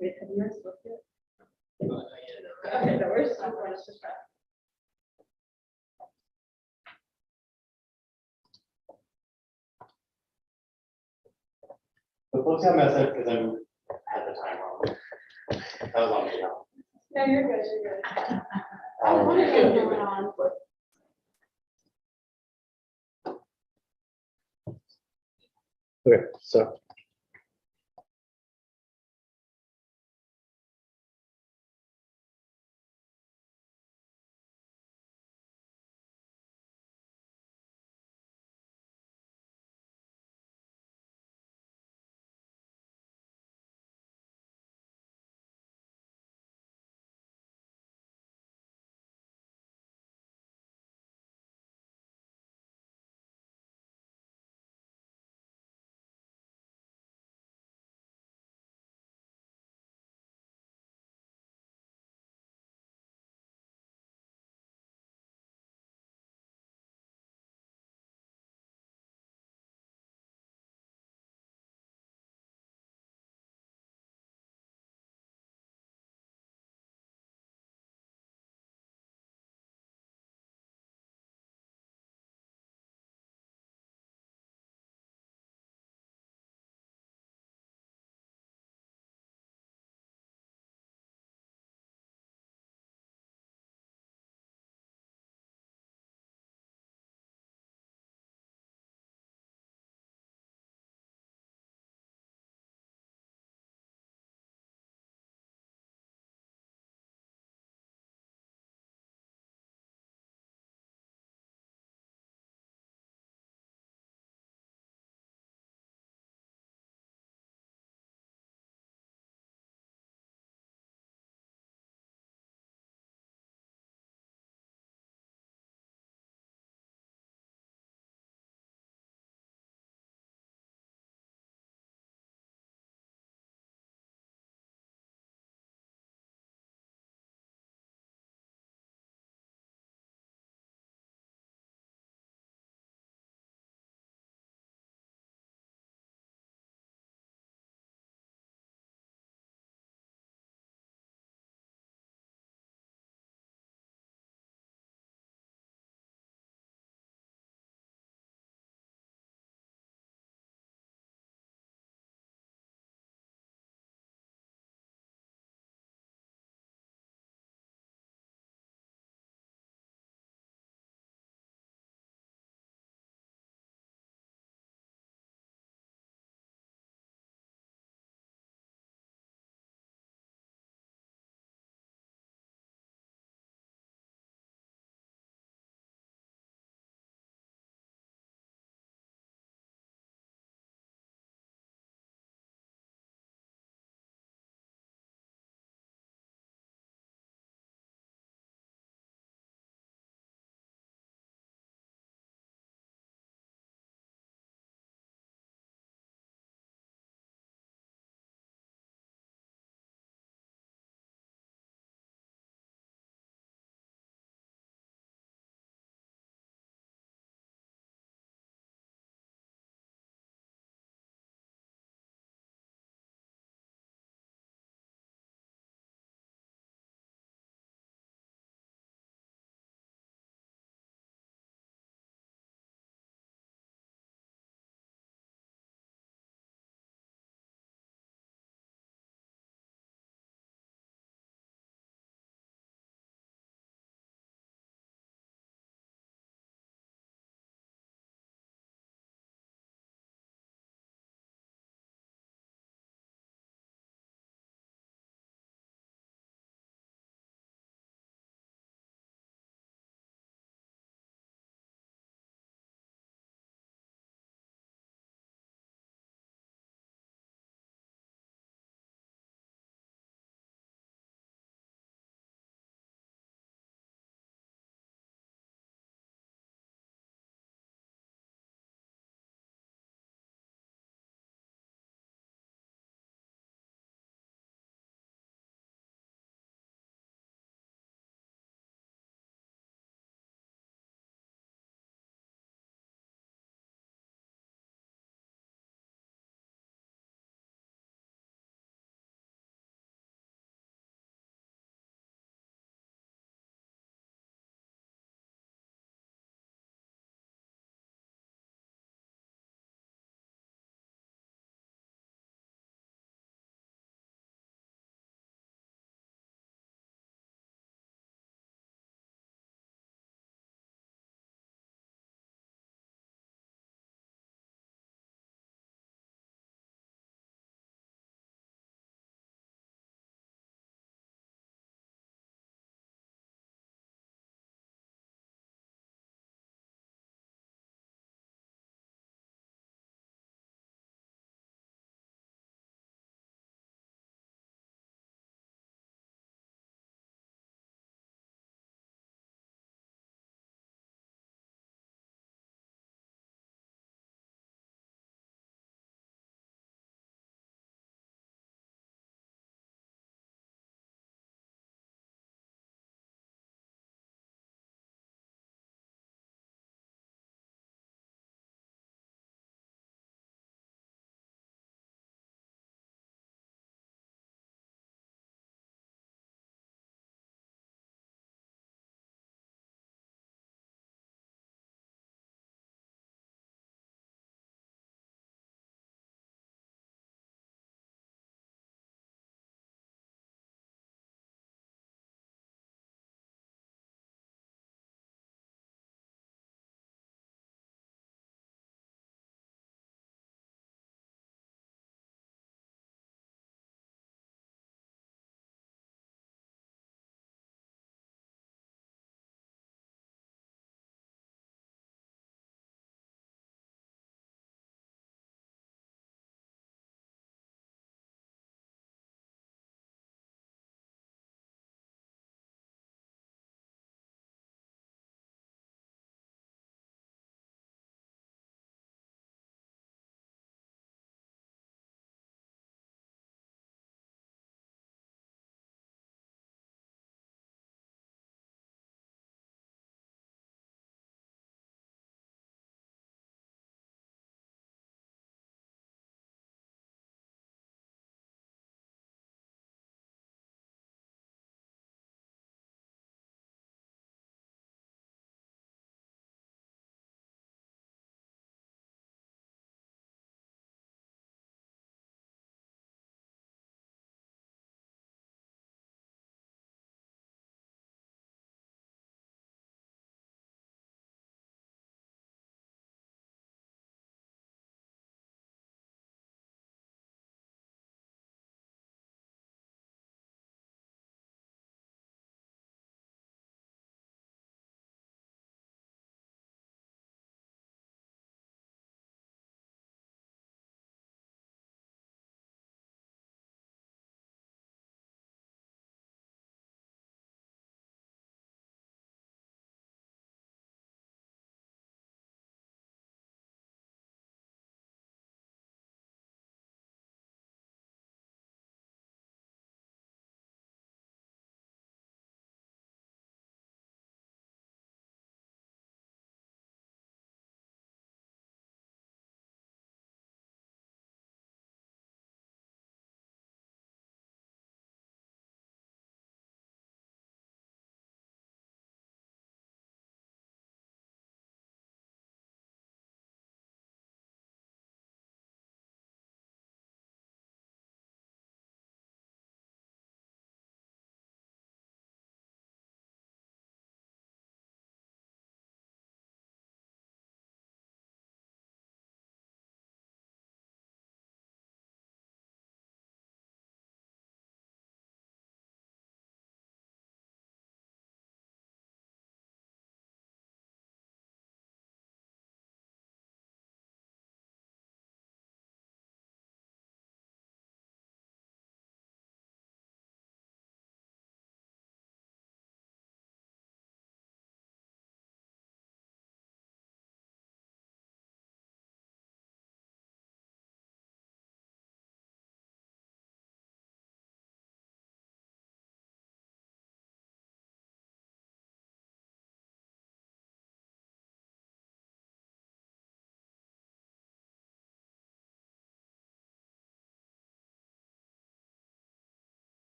Wait, have you guys looked at it? Okay, no worries. Let's just try. The books I messed up because I had the time wrong. That was on me now. No, you're good, you're good. I wanted to get going on, but. Okay, so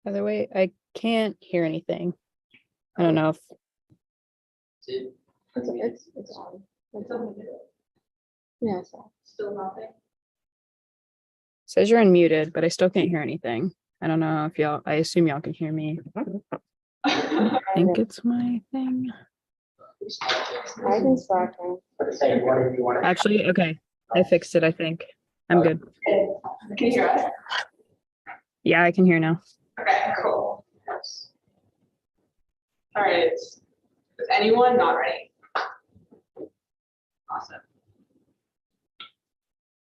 By the way, I can't hear anything. I don't know if It's on. It's on. Yeah, so. Still nothing. it says you're unmuted, but I still can't hear anything. I don't know if y'all, I assume y'all can hear me. I think it's my thing. I can start now. Say what if you want to. Actually, okay. I fixed it, I think. I'm good. Can you hear us? Yeah, I can hear now. Okay, cool. All right. Is anyone not ready? Awesome.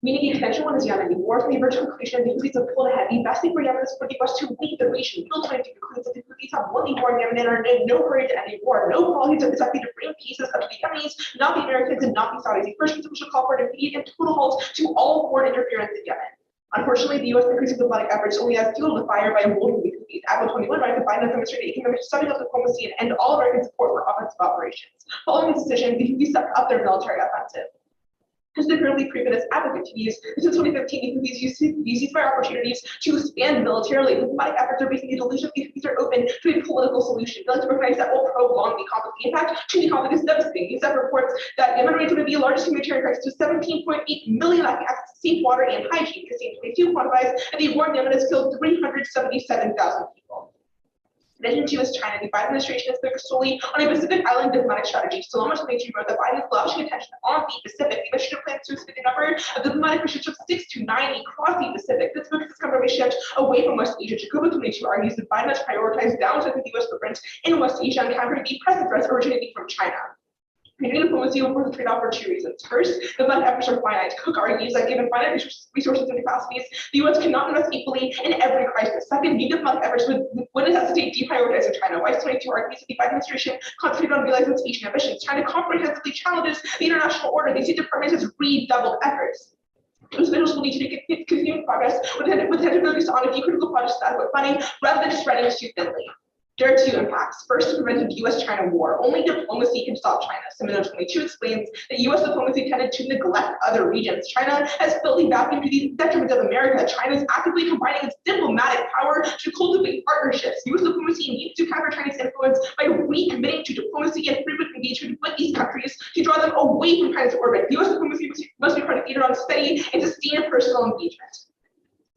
Meaning the convention one is Yemen. The war for the virtual completion of the Houthis have pulled ahead. The best thing for Yemen is for the West to lead the region. Bill 22 concludes that the Houthis have won the war in Yemen and are in no hurry to end the war. No policies are exactly to bring pieces of the Yemenis, not the Americans, and not the Saudis. The first principle should call for an immediate and total halt to all foreign interference in Yemen. Unfortunately, the U.S. increasing diplomatic efforts only has fueled the fire by emboldening the Houthis. Admiral 21 writes that Biden has demonstrated a commitment to stepping up diplomacy and end all American support for offensive operations. Following this decision, the Houthis stepped up their military offensive. Has been currently proven as advocate to use. Since 2015, these use these fire opportunities to expand militarily. Diplomatic efforts are based on the delusion that these are open to a political solution. Failing to recognize that will prolong the conflict. The impact to the conflict is devastating. UNICEF reports that Yemen rates would be the largest humanitarian crisis to 17.8 million lacking access to safe water and hygiene. The same 22 quantifies that the war in Yemen has killed 377,000 people. In addition to US China, the Biden administration is focused solely on a Pacific Island diplomatic strategy. So much nature wrote that Biden is lavishing attention on the Pacific. The initiative plans to expand the number of diplomatic missions from 6 to 9 across the Pacific. This focus has come from a shift away from West Asia. Jacobo 22 argues that Biden has prioritized downsizing the US footprint in West Asia and countering the present threats originating from China. Canadian diplomacy will work the trade-off for two reasons. First, diplomatic efforts are finite. Cook argues that given finite resources and capacities, the U.S. cannot invest equally in every crisis. Second, new diplomatic efforts would necessitate deprioritizing China. Weiss 22 argues that the Biden administration concentrated on realizing its Asian ambitions. China comprehensively challenges the international order. They see departments as redoubled efforts. Those officials will need to make continuing progress with attentive focus on a few critical projects that adequate funding rather than spreading too thinly. There are two impacts. First, to prevent the U.S.-China war. Only diplomacy can stop China. Seminole 22 explains that U.S. diplomacy tended to neglect other regions. China has filled the vacuum to the detriment of America. China is actively combining its diplomatic power to cultivate partnerships. U.S. diplomacy needs to counter China's influence by recommitting to diplomacy and frequent engagement with these countries to draw them away from China's orbit. U.S. diplomacy must be predicated on steady and sustained personal engagement.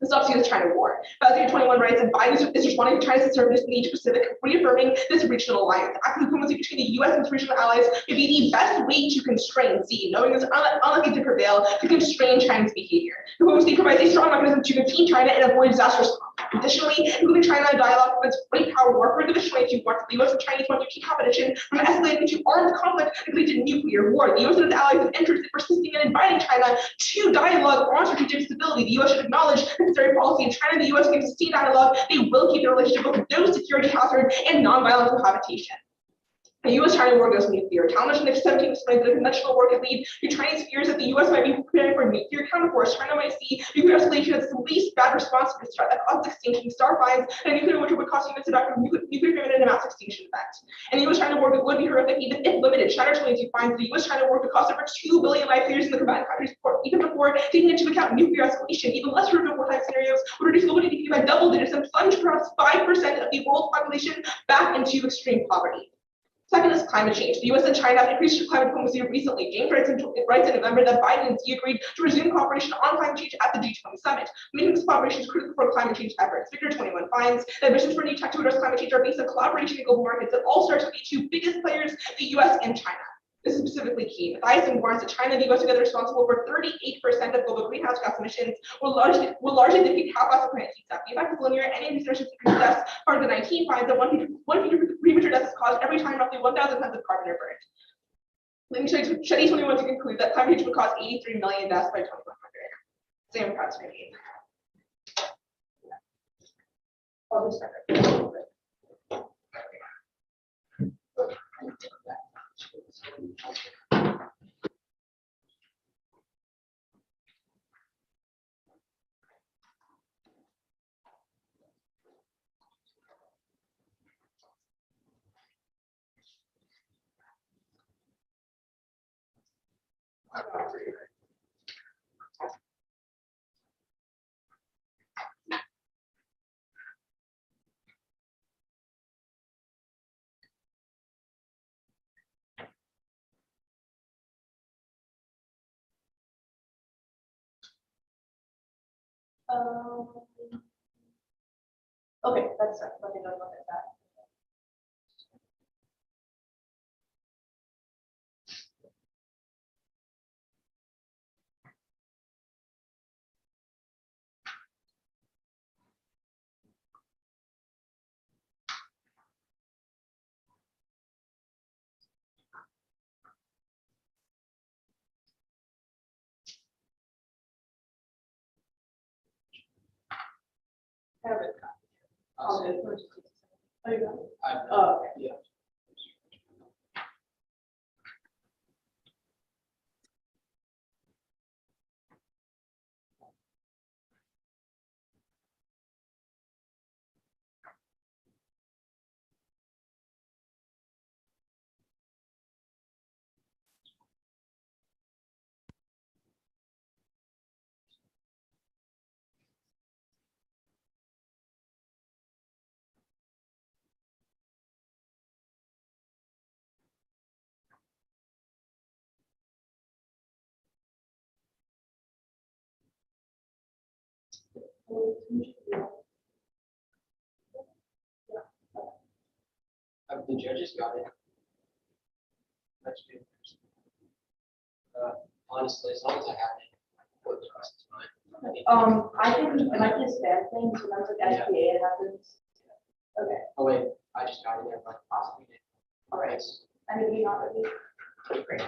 This stops the US-China war. Valentine 21 writes that Biden is responding to China's assertiveness in the Asia-Pacific, reaffirming this regional alliance. Active diplomacy between the U.S. and its regional allies may be the best way to constrain Z, knowing it's unlikely to prevail to constrain China's behavior. Diplomacy provides a strong mechanism to contain China and avoid disastrous. Additionally, including China in dialogue with its great power war, further Division 22 wants the U.S. and Chinese want to keep competition from escalating into armed conflict and lead to nuclear war. The U.S. and its allies have interested in persisting and inviting China to dialogue on strategic stability. The U.S. should acknowledge necessary policy in China and the U.S. can sustain dialogue. They will keep their relationship with no security hazard and nonviolent cohabitation. The U.S.-China war goes nuclear. Talmadge 17 explains that a conventional war could lead to Chinese fears that the U.S. might be preparing for a nuclear counterforce. China might see nuclear escalation as the least bad response to this threat that causes extinction. Star finds that a nuclear winter would cost units of nuclear famine and a mass extinction event. And the U.S.-China war would be horrific even if limited. China 22 finds the U.S.-China war could cost over 2 billion life years in the combatant countries even before taking into account nuclear escalation. Even less horrific wartime scenarios would reduce global GDP by double digits and plunge perhaps 5% of the world's population back into extreme poverty. Second is climate change. The U.S. and China have increased climate diplomacy recently. James writes in November that Biden and Xi agreed to resume cooperation on climate change at the G20 summit. Meaning this cooperation is critical for climate change efforts. Victor 21 finds that missions for new tech to address climate change are based on collaboration in global markets that all starts with the two biggest players, the U.S. and China. This is specifically key. Matthias warns that China and the U.S. together responsible for 38% of global greenhouse gas emissions will largely dictate how fast the planet heats up. The effect is linear. Any of these emissions increase deaths. Part of the 19 finds that one future premature death is caused every time roughly 1,000 tons of carbon are burned. Leading Study 21 to conclude that climate change would cause 83 million deaths by 2100. Same proud screen. I'll just start it. Okay, that's it. Let me go look at that. I have it. Oh, you got it? Oh, okay. Yeah. The judges got it. That's good. Honestly, as long as I have it, for the rest is fine. I think it might be a spam thing, so that's like Yeah. SBA, it happens. Okay, Oh wait, I just got it. Yeah, but possibly did. all right. Yes. I mean, you not ready. Great.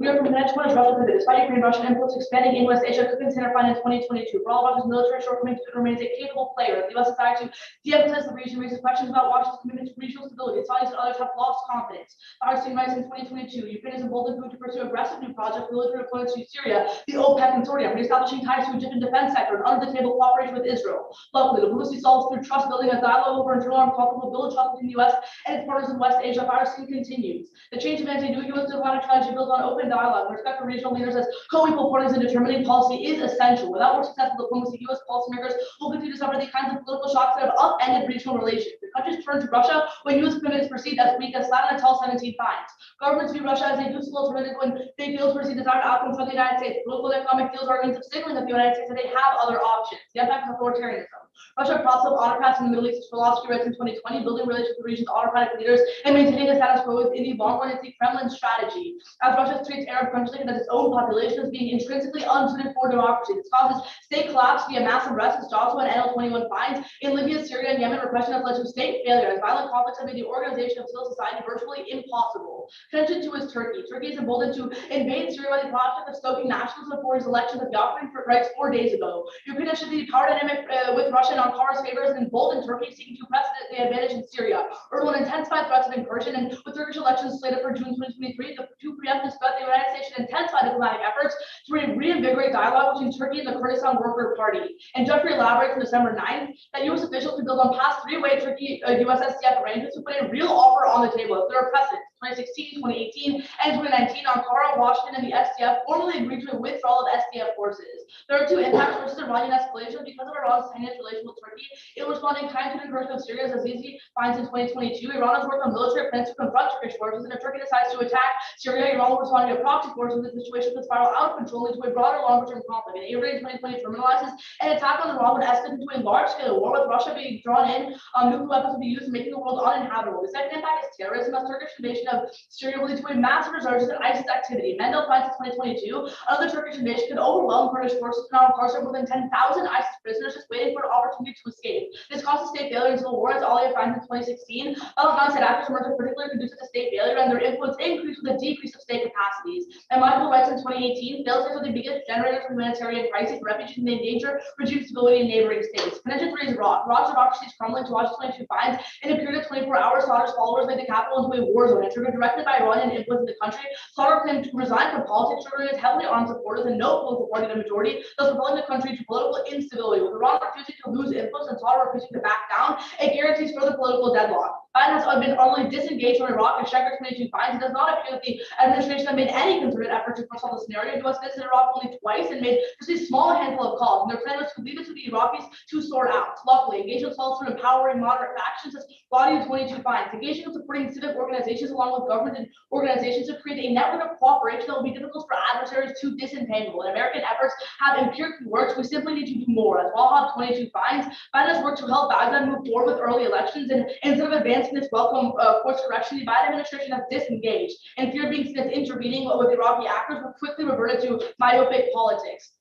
We are from the next one is Russia pivot. Despite Ukraine, Russian influence expanding in West Asia could consider finding in 2022. For all Russia's military shortcomings, it remains a capable player. The U.S. desire to de-emphasize the region raises questions about Washington's commitment to regional stability. Saudis and others have lost confidence. Palestine writes in 2022, Ukraine is emboldened to pursue aggressive new projects military opponents to Syria, the OPEC consortium, reestablishing ties to Egyptian defense sector and under the table cooperation with Israel. Luckily, the Lucy solves through trust building a dialogue over internal armed conflict will build trust between the U.S. and its partners in West Asia. Palestine continues. The change demands a new U.S. diplomatic strategy built on open dialogue, respect for regional leaders as co-equal partners in determining policy is essential. Without more successful diplomacy, U.S. policymakers will continue to suffer the kinds of political shocks that have upended regional relations. The countries turn to Russia when U.S. commitment is perceived as weak, as Slatton et al. 17 finds. Governments view Russia as a useful alternative when they deals perceive desired outcomes from the United States. Political and economic deals are means of signaling that the United States that they have other options. The impact of authoritarianism. Russia props up autocrats in the Middle East, as philosophy writes in 2020, building relations with the region's autocratic leaders and maintaining a status quo within the long-run Kremlin strategy. As Russia treats Arab countries like its own population as being intrinsically unsuited for democracy. This causes state collapse via massive arrests, as Joshua and NL21 finds. In Libya, Syria, and Yemen, repression has led to state failure, as violent conflicts have made the organization of civil society virtually impossible. Connection to is Turkey. Turkey is emboldened to invade Syria by the prospect of stoking nationalism for his elections of the offering for rights 4 days ago. Ukraine should be power dynamic with Russia and Ankar's favors and emboldened Turkey seeking to press the advantage in Syria. Erdogan intensified threats of incursion, and with Turkish elections slated for June 2023, the two preemptive threat the United States should intensify diplomatic efforts to reinvigorate dialogue between Turkey and the Kurdistan Worker Party. And Jeffrey elaborates on December 9th that U.S. officials can build on past three-way Turkey U.S. SDF arrangements to put a real offer on the table. If there are precedents, 2016, 2018, and 2019, Ankara, Washington, and the SDF formally agreed to a withdrawal of SDF forces. There are two impacts versus Iranian escalation because of Iran's tenuous relation with Turkey. It will respond in kind to the incursion of Syria, as Azizi finds in 2022. Iran has worked on military plans to confront Turkish forces, and if Turkey decides to attack Syria, Iran will respond to a proxy force, and the situation could spiral out of control into a broader, longer-term conflict. And Avery in 2020 terminalizes an attack on Iran would escalate into a large-scale war, with Russia being drawn in. Nuclear weapons will be used, making the world uninhabitable. The second impact is terrorism, as Turkish invasion of Syria will lead to a massive resurgence in ISIS activity. Mendel finds in 2022, another Turkish invasion could overwhelm Kurdish forces and now incarcerate more than 10,000 ISIS prisoners just waiting for an opportunity to escape. This causes state failure in civil war, as Alia finds in 2016. Taliban said actors emerged particularly conducive to state failure, and their influence increased with a decrease of state capacities. And Michael writes in 2018, failed states are the biggest generators of humanitarian crises, refugees may endanger regime stability in neighboring states. Connection 3 is Iraq. Iraq's democracy is crumbling to watch 22 finds. In a period of 24 hours, Slaughter's followers made the capital into a war zone, and triggered directly by Iranian influence in the country. Slaughter claimed to resign from politics, triggering his heavily armed supporters and no political party in the majority, thus propelling the country to political instability. With Iran refusing to lose influence and Slaughter refusing to back down, it guarantees further political deadlock. Biden has been utterly disengaged from Iraq and Shepherd's 22 finds. It does not appear that the administration has made any concerted effort to foresaw the scenario. The U.S. visited Iraq only twice and made just a small handful of calls. And their plan was to leave it to the Iraqis to sort out. Luckily, engagement results through empowering moderate factions as body of 22 finds. Engaging and supporting civic organizations along with government and organizations to create a network of cooperation that will be difficult for adversaries to disentangle. And American efforts have empirically worked. We simply need to do more. As Wahab 22 finds, Biden has worked to help Baghdad move forward with early elections, and instead of advancing this welcome course correction, the Biden administration has disengaged. And fear being seen as intervening with Iraqi actors were quickly reverted to myopic politics.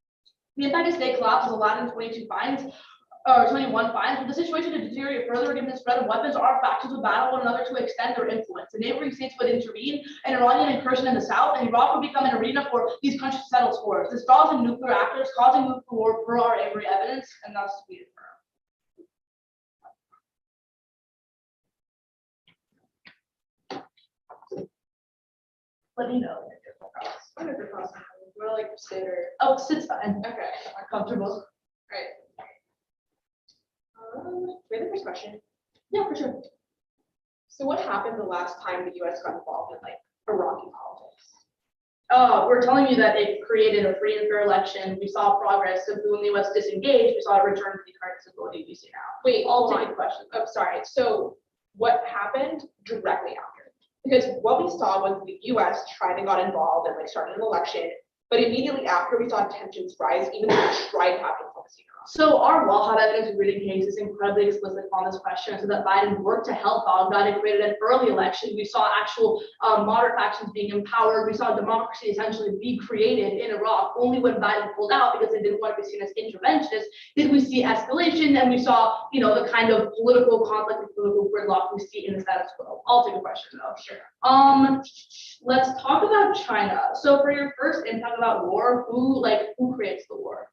The impact of state collapse has allowed in 22 finds. 21 finds, but the situation to deteriorate further given the spread of weapons. Our factions would battle one another to extend their influence. The neighboring states would intervene, an Iranian incursion in the south, and Iraq would become an arena for these countries to settle scores. This draws in nuclear actors, causing nuclear war per our every evidence, and thus we affirm. Let me know. We're like sit or Oh, sit's fine. okay. I'm comfortable. Right. We have the first question. Yeah, for sure. So what happened the last time the US got involved in like Iraqi politics? We're telling you that it created a free and fair election. We saw progress. So when the US disengaged, we saw a return to the current stability we see now. Wait, I'll hold take on. a question. Oh, sorry. So what happened directly after? Because what we saw was the US tried and got involved and like started an election, but immediately after we saw tensions rise, even though the strike happened from the scene. So our Wahab evidence reading case is incredibly explicit on this question. So that Biden worked to help Baghdad and created an early election. We saw actual moderate factions being empowered. We saw democracy essentially be created in Iraq. Only when Biden pulled out because they didn't want to be seen as interventionists did we see escalation, and we saw, you know, the kind of political conflict and political gridlock we see in the status quo. I'll take a question though. Sure. Let's talk about China. So for your first impact about war, who creates the war?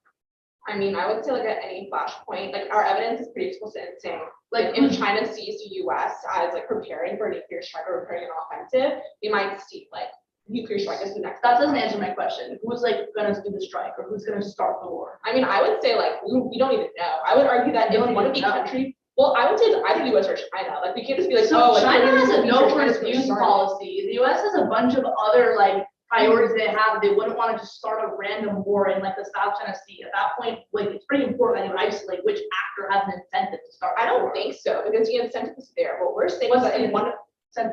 I mean, I would say like at any flashpoint, like our evidence is pretty explicit in saying, like if China sees the US as like preparing for a nuclear strike or preparing an offensive, we might see like nuclear strike as the next. That doesn't answer my question. Who's like gonna do the strike or who's gonna start the war? I mean, I would say like we don't even know. I would argue that if one of the country, well, I would say it's either US or China. Like we can't just be like, So oh, China has a no first first use policy. The US has a bunch of other like priorities they have. They wouldn't want to just start a random war in like the South China Sea. At that point, like it's pretty important that you isolate which actor has an incentive to start. I don't think so, because the incentive is there. What we're saying is that in one can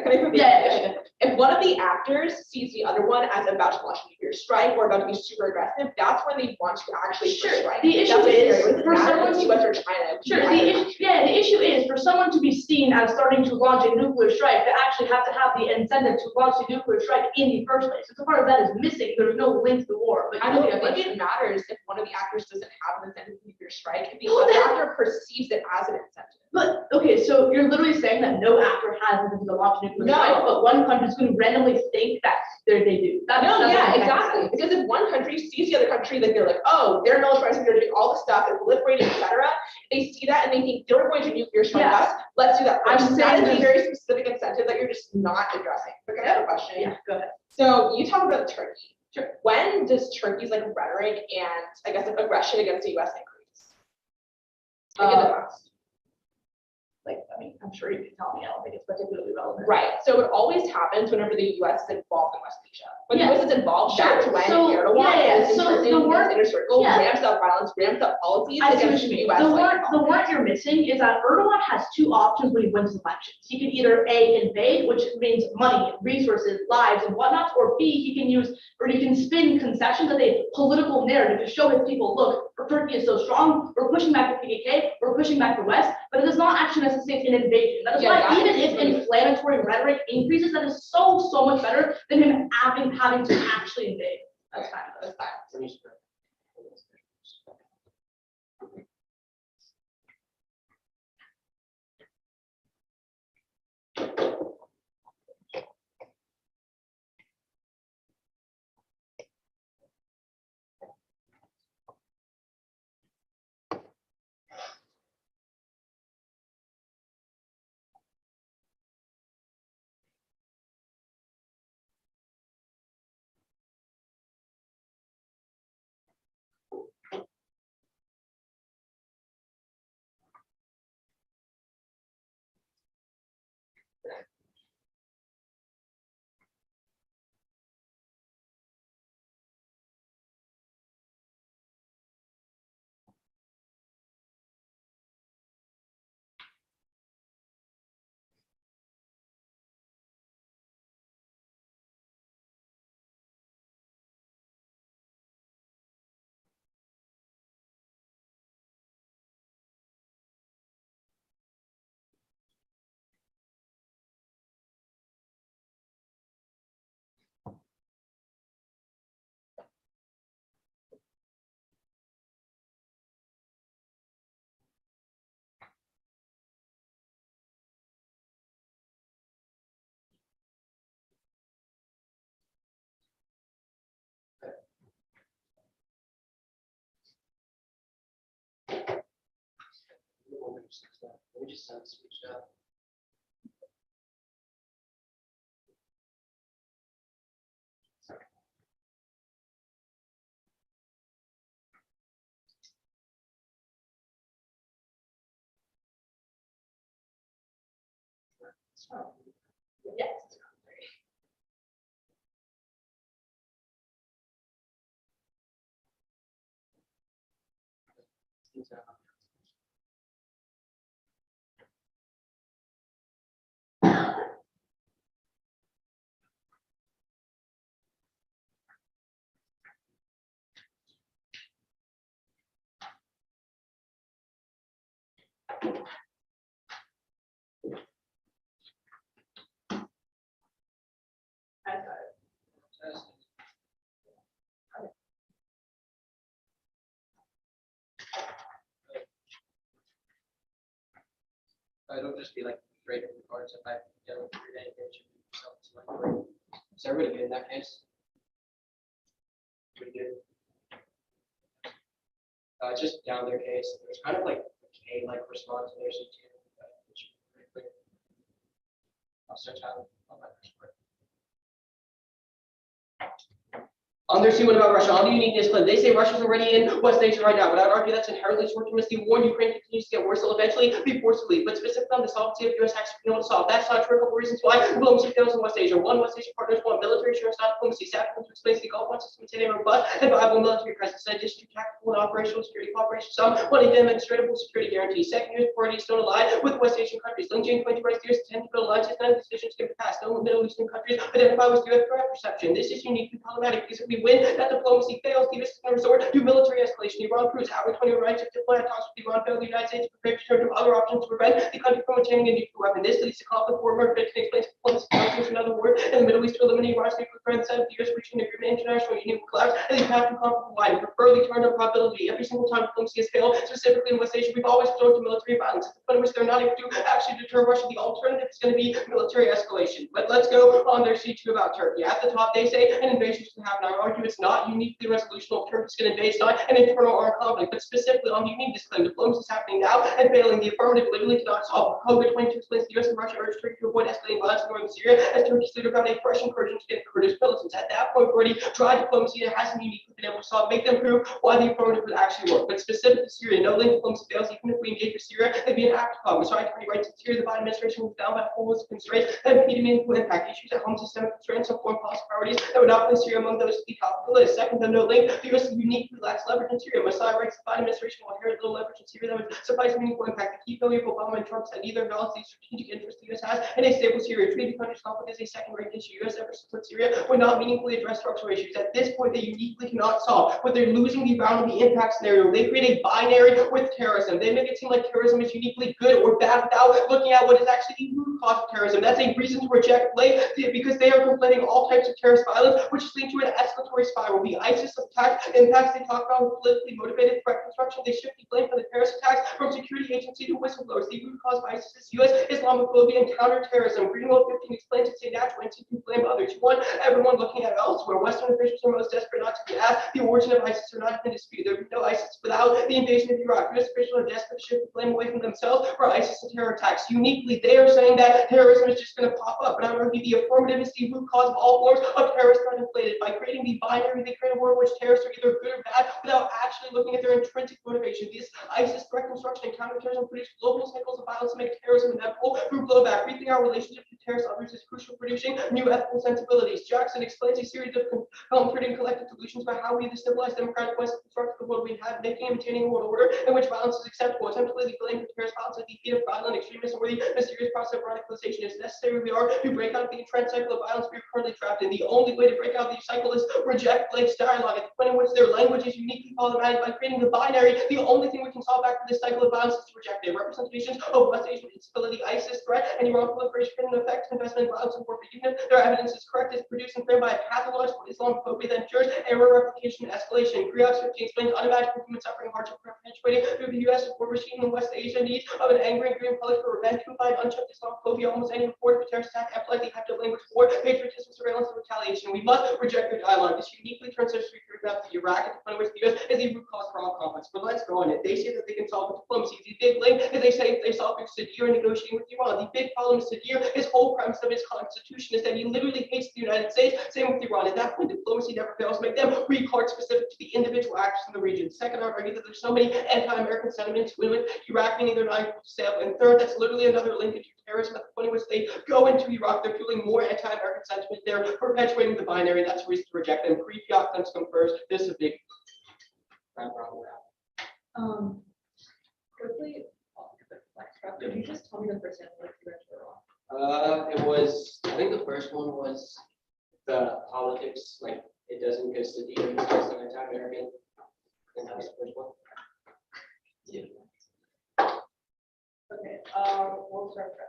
I repeat? Yeah. If one of the actors sees the other one as about to launch a nuclear strike or about to be super aggressive, that's when they want to actually strike. The issue is for someone to US or China. the issue is for someone to be seen as starting to launch a nuclear strike, they actually have to have the incentive to launch a nuclear strike in the first place. So part of that is missing. There's no link to the war. But I don't think it matters if one of the actors doesn't have an incentive to nuclear strike, if the other actor perceives it as an incentive. But okay, so you're literally saying that no actor has an incentive to launch a nuclear strike, but one country is going to randomly think that they do. Exactly. Because if one country sees the other country, like they're like, oh, they're militarizing, they're doing all the stuff, they're proliferating, etc. They see that and they think they're going to nuclear strike us. Let's do that. I'm that saying is a very specific incentive that you're just not addressing. Okay, I have a question. Yeah, go ahead. So you talk about Turkey. Sure. When does Turkey's like rhetoric and I guess like aggression against the US increase? Like in the past. Like, I mean, I'm sure you can tell me. I don't think it's particularly relevant. Right. So it always happens whenever the US is involved in West Asia. When Yeah. the US is involved, Sure. that's when So, Erdogan is So interested the in war, this inner circle, yeah. ramps up violence, ramps up policies I see what against you the mean. US. The word you're missing is that Erdogan has two options when he wins elections. He can either A, invade, which means money, resources, lives, and whatnot, or B, he can spin concessions as a political narrative to show his people, look, Turkey is so strong, we're pushing back the PKK, we're pushing back the West, but it does not actually necessitate an invasion. That is why even if inflammatory rhetoric increases, that is so much better than him having to actually invade. That's fine. That's fine. We just switched up. Yes. It'll just be like great in regards if I get it every day. It should be self-selected. Is everybody good in that case? Pretty good. Just down their case, there's kind of like a K-like response in there, so too. It should be pretty clear. I'll search out on my first part. On their C1 about Russia, on the uniqueness claim, they say Russia's already in West Asia right now, but I'd argue that's inherently short term as the war in Ukraine continues to get worse, will eventually be forcibly, but specifically on the sovereignty of U.S. actions we don't solve. That's not true. A couple reasons why diplomacy fails in West Asia. One, West Asian partners want military assurance, not diplomacy. Second, to explain the Gulf wants us to maintain a robust and viable military presence, in addition to tactical and operational security cooperation. Some want a demonstrable security guarantee. Second, U.S. parties don't align with West Asian countries. Link Jane 20 rights leaders tend to build alliances. None of these decisions can pass. No Middle Eastern countries identify with U.S. threat perception. This is uniquely problematic because if we win that diplomacy fails, the U.S. is going to resort to military escalation. Iran proves how 20 rights of diplomatic talks with Iran failed. The United States prepared to turn to other options to prevent the country from attaining a nuclear weapon. This leads to conflict, war, murder, explains diplomacy to another war in the Middle East to eliminate Iran's nuclear threat. Instead of the U.S. reaching an agreement, international union will collapse, and the path to conflict will widen. Preferably turn to probability. Every single time diplomacy has failed, specifically in West Asia, we've always resorted to military violence. At the point at which they're not able to actually deter Russia, the alternative is going to be military escalation. But let's go on their C2 about Turkey. At the top, they say an invasion is going to happen. I argue it's not uniquely resolutional. Turkey's going to invade. It's not an internal armed conflict, but specifically on the uniqueness claim. Diplomacy is happening now and failing. The affirmative literally cannot solve. COVID 22 explains the U.S. and Russia urged Turkey to avoid escalating violence in northern Syria as Turkey's leader got a fresh incursion to get Kurdish militants. At that point, already tried diplomacy that hasn't uniquely been able to solve, make them prove why the affirmative would actually work. But specific to Syria, no link diplomacy fails. Even if we engage with Syria, it'd be an act of Congress. Right, rights in Syria, the Biden administration was down by full constraints that impede meaningful impact. Issues at home, systemic constraints on foreign policy priorities that would not place Syria among those to be top of the list. Second, though no link, the U.S. uniquely lacks leverage in Syria. Messiah writes the Biden administration will inherit little leverage in Syria that would suffice meaningful impact. The key failure of Obama and Trump said neither acknowledge the strategic interest the U.S. has in a stable Syria. Treating the country's conflict is a second-rate issue. U.S. efforts to put Syria would not meaningfully address structural issues. At this point, they uniquely cannot solve, but they're losing the ground of the impact scenario. They create a binary with terrorism. They make it seem like terrorism is uniquely good or bad without looking at what is actually the root cause of terrorism. That's a reason to reject blame because they are conflating all types of terrorist violence, which is leading to an escalatory spiral. The ISIS attack impacts they talk about with politically motivated threat construction. They shift the blame for the terrorist attacks from security agency to whistleblowers. The root cause of ISIS is U.S. Islamophobia and counterterrorism. Greenwald 15 explains it's a natural instinct to blame others. You want everyone looking at elsewhere. Western officials are most desperate not to be asked. The origin of ISIS are not in dispute. There would be no ISIS without the invasion of Iraq. U.S. officials are desperate to shift the blame away from themselves for ISIS and terror attacks. Uniquely, they are saying that terrorism is just going to pop up, but I would argue the affirmative is the root cause of all forms of terrorist threat inflated by creating the the binary. They create a world in which terrorists are either good or bad without actually looking at their intrinsic motivation. This ISIS threat construction and counterterrorism produce global cycles of violence and make terrorism inevitable through blowback. Rethink our relationship to terrorist others is crucial for producing new ethical sensibilities. Jackson explains a series of comforting collective delusions about how we, the civilized democratic West, construct the world we have, making and maintaining a world order in which violence is acceptable. Attempting to blame for terrorist violence at the feet of violent extremists or the mysterious process of radicalization is necessary. We are to break out of the entrenched cycle of violence we are currently trapped in. The only way to break out of the cycle is reject Blake's dialogue at the point in which their language is uniquely problematic by creating the binary. The only thing we can solve back for this cycle of violence is to reject it. Representations of West Asian instability, ISIS threat, and Iran proliferation can affect investment in violence and warfare. Even if their evidence is correct, is produced and framed by a pathological Islamophobia that ensures error, replication, and escalation. Griox 15 explains unimaginable human suffering, hardship, perpetuating through the U.S. war machine in West Asia needs of an angry and green public for revenge to find unchecked Islamophobia. Almost any report of a terrorist attack after like the active language war, patriotism, surveillance, and retaliation. We must reject their dialogue. This uniquely turns history about the Iraq at the point in which the U.S. is the root cause for all conflicts. But let's go on it. They say that they can solve with diplomacy. The big link is they say if they solve with Sadir negotiating with Iran. The big problem is Sadir, his whole premise of his constitution is that he literally hates the United States. Same with Iran. At that point, diplomacy never fails to make them recard specific to the individual actors in the region. Second, I would argue that there's so many anti-American sentiments with Iraq, meaning they're not able to stay up. And third, that's literally another linkage to terrorism at the point in which they go into Iraq. They're fueling more anti-American sentiment. They're perpetuating the binary. That's a reason to reject them. Pre-Fiat comes come first. This is a big problem. Quickly, could you just tell me the percent like you guys were wrong? It was, I think the first one was the politics, like it doesn't because the demon is also anti-American. And that was the first one. Yeah. Okay, we'll start right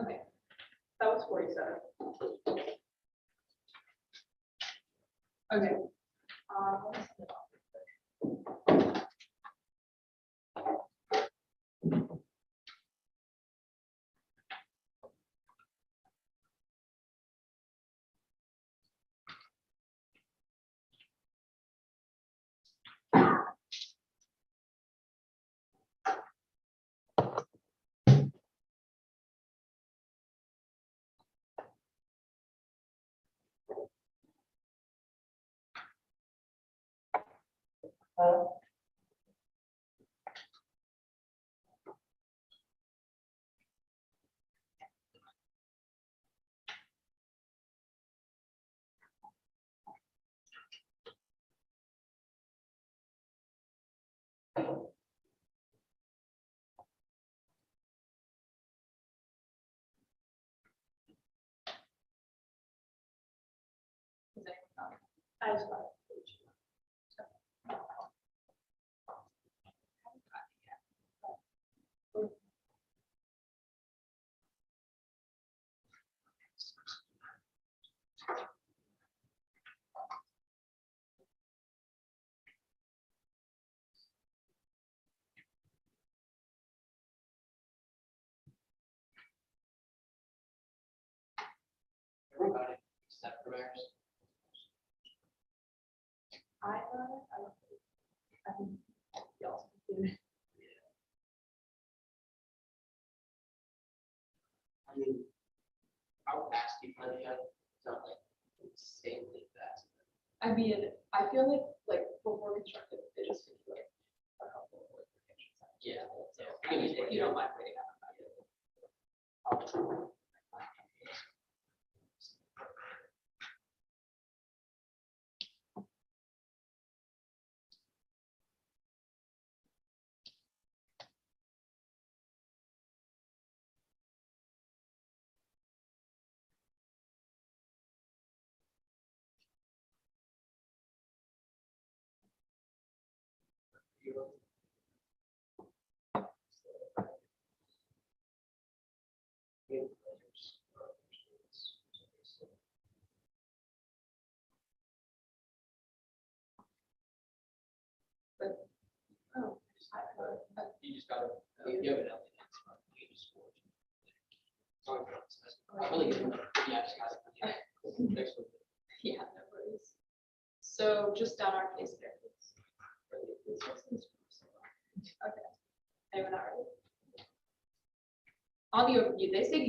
Okay, that was 47. Okay. Let's send it off. I just got it. Everybody except for Marist. I got it. I think y'all can do it. I mean, how fast do you find it? It's not like insanely fast. I mean, I feel like before constructive, it just feels like a couple of words. Yeah. So, I mean, if you don't mind waiting out. You just gotta, you have it up. Really good. Yeah, just got it. Next one. Yeah, no worries. So just down our case there. Okay. Anyone already? On the overview, they say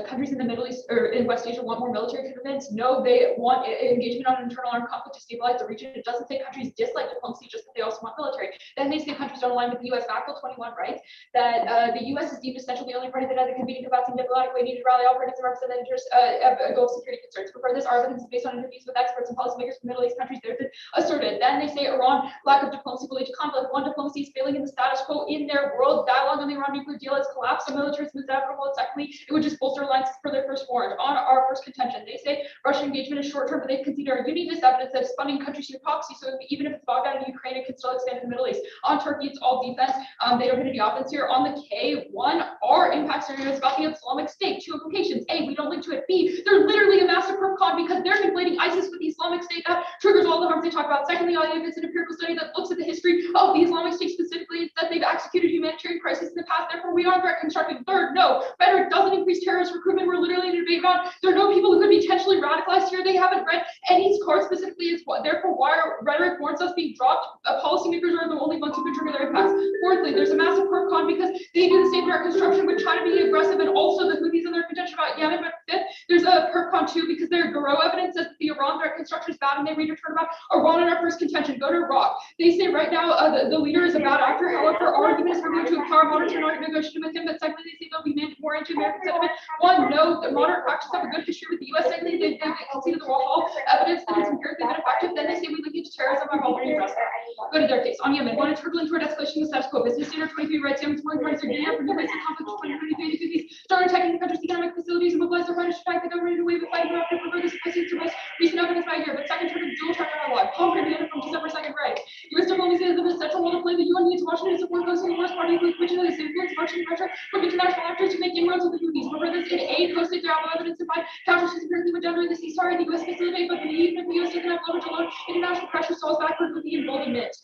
countries in the Middle East or in West Asia want more military commitments. No, they want engagement on internal armed conflict to stabilize the region. It doesn't say countries dislike diplomacy, just that they also want military. Then they say countries don't align with the U.S. Article 21 rights, that the U.S. is deemed essential the only party that has a convening, combating diplomatic way needed to rally all parties and represent the interests of global security concerns. For this, our evidence is based on interviews with experts and policymakers from Middle East countries. They've been asserted. Then they say Iran, lack of diplomacy will lead to conflict. One, diplomacy is failing in the status quo in their world. Dialogue on the Iran nuclear deal has collapsed. So militarism is inevitable. And secondly, it would just bolster alliances for their first warrant. On our first contention, they say Russian engagement is short-term, but they've conceded our uniqueness evidence that is funding countries through proxy. So even if it's Baghdad and Ukraine, it can still expand to the Middle East. On Turkey, it's all defense. They don't hit any offense here. On the K1, our impact scenario is about the Islamic State. Two implications: A, we don't link to it. B, they're literally a massive perp con because they're conflating ISIS with the Islamic State. That triggers all the harms they talk about. Secondly, all of it's an empirical study that looks at the history of the Islamic State specifically. It's that they've executed humanitarian crisis in the past. Therefore, we are threat constructing. Third, no, rhetoric doesn't increase terrorist recruitment. We're literally in a debate on. There are no people who could be potentially radicalized here. They haven't read any scores specifically. It's what, therefore, why our rhetoric warrants us being dropped. Policymakers are the only ones who can trigger their impacts. Fourthly, there's a massive perp con because they do the same threat construction with China being aggressive and also the Houthis and their contention about Yemen. But fifth, there's a perp con too because their Garo evidence says that the Iran threat construction is bad and they return about Iran in our first contention. Go to Iraq. They say right now the leader is a bad actor. However, our argument is we're going to empower moderates. We're not negotiating with him. But secondly, they say they'll be made more anti-American sentiment. One, no, the moderate practice have a good history with the U.S. Secondly, they conceded the Wall evidence that it's empirically been effective. Then they say we link it to terrorism. I've already addressed that. Go to their case. On Yemen, one, it's hurtling toward escalation of the status quo. Business standard 23 rights. Yemen's warring parties are gearing up for new ways of conflict. 2023 Houthis start attacking the country's economic facilities and mobilize their fighters to attack the government in a way of fighting after for this opposing to most recent evidence by year. But second, term of dual track dialogue. Propaganda from December 2nd, right? U.S. diplomacy is the central role to play. The UN needs Washington to support those in the worst party which is influence Russian pressure from international actors to make inroads with the Houthis. For this, in aid posted their evidence to find counters to security with generally the ceasefire. The U.S. facilitate, but even if the U.S. doesn't have leverage alone, international pressure stalls backward with the emboldenment.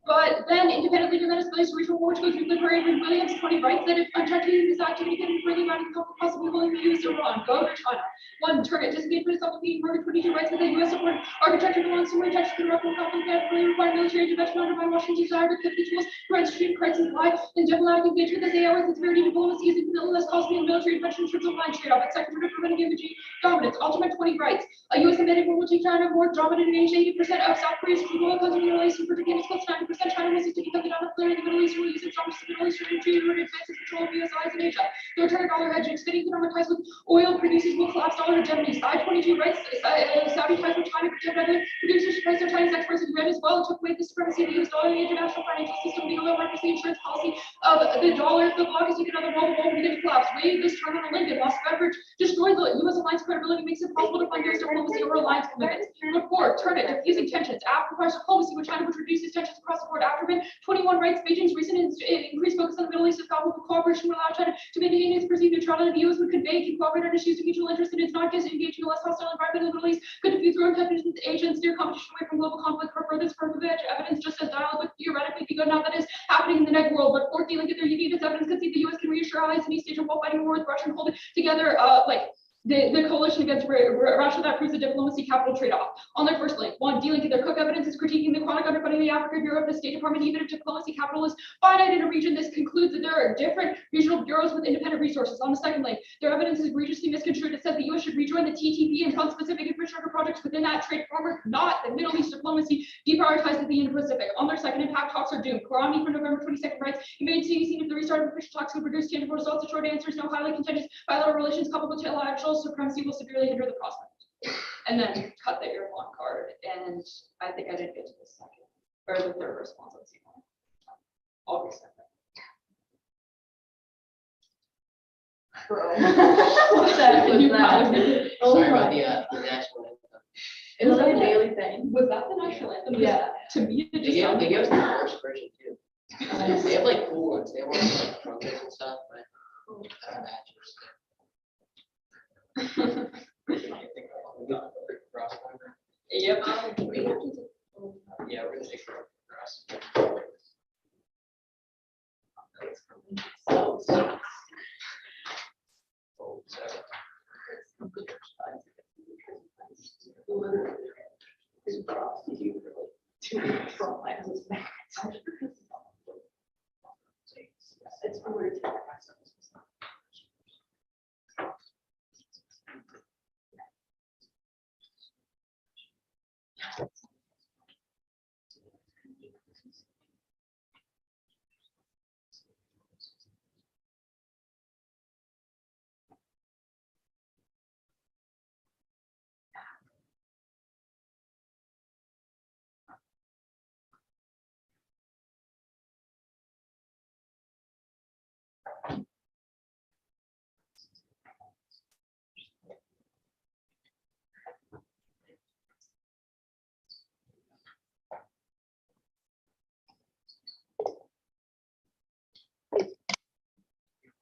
But then independently given its place to reach a war to go through the Prairie with Williams 20 writes that if untouching this activity can further around the conflict possibly willing to use Iran. Go to China. One, target disengagement is self-defeating murder 22 rights with the U.S. support architecture belongs to intention to interrupt conflict that fully require military intervention undermine Washington's desire to pivot the tools to extreme crisis lie in diplomatic engagement. This AOS and severity diplomacy is infinitely less costly than military intervention in terms of line trade-off. But second, to preventing imaging dominance. Ultimate 20 rights. A U.S. embedded war will take China more dominant in Asia. 80% of South Korea's crude oil comes from the Middle East, and for decades close to 90%. China will seek to become the dominant player in the Middle East, who will use its dominance in the Middle East to advance its control of U.S. allies in Asia. The return dollar hedge, extending economic ties with oil producers will collapse dollar hegemony. Side 22 rights, Saudi ties with China protect other producers to price their Chinese exports in Iran as well, and took away the supremacy of the U.S. dollar in the international financial system. The oil markets, the insurance policy of the dollar. If the bloc is taken another world will begin to collapse. Wave this turn on a Lincoln, lost leverage, destroy the U.S. alliance credibility, makes it possible to find U.S. diplomacy over alliance commitments. Number 4, turn it, diffusing tensions. After price diplomacy, with China, which reduces tensions across the board. After 21 rights, Beijing's recent increased focus on the Middle East with powerful cooperation would allow China to maintain its perceived neutrality. The U.S. would convey keep cooperate on issues of mutual interest and it's not just engaging a less hostile environment in the Middle East, could diffuse growing tensions in Asia and steer competition away from global conflict. For further evidence, just as dialogue would theoretically be good now that is happening in the next world. But fourth, dealing with their uniqueness evidence could see the U.S. can reassure allies in East Asia while fighting a war with Russia and hold it together the coalition against Russia that proves the diplomacy capital trade-off. On their first link, one, dealing with their Cook evidence is critiquing the chronic underfunding of the Africa Bureau of the State Department. Even if diplomacy capital is finite in a region, this concludes that there are different regional bureaus with independent resources. On the second link, their evidence is egregiously misconstrued. It says the U.S. should rejoin the TTP and fund specific infrastructure projects within that trade framework, not the Middle East diplomacy deprioritized at the Indo-Pacific. On their second impact, talks are doomed. Karami from November 22nd writes, it may seem if the restart of official talks will produce tangible results. The short answer is no. Highly contentious bilateral relations coupled with intellectual supremacy will severely hinder the prospect. And then cut the earphone card. And I think I didn't get to the second or the third response. Let's see. I'll reset that. Sorry about the national anthem. It was like a daily thing. Was that the national anthem? Yeah. To me, it They just gave sounded us the Marist version too. They have like cool ones, they have ones with, like trumpets and stuff, but. I don't know. Yep. Yeah, we're gonna take grass. Oh, seven.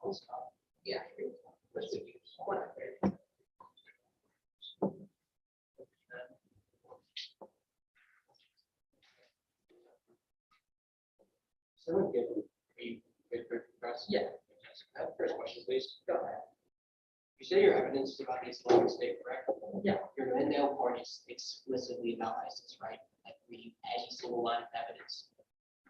Yeah. Someone give me good press? Yeah. First question, please. Go ahead. You say your evidence is about the Islamic State, correct? Yeah. Your Mandel part is explicitly about ISIS, right? Like read any single line of evidence.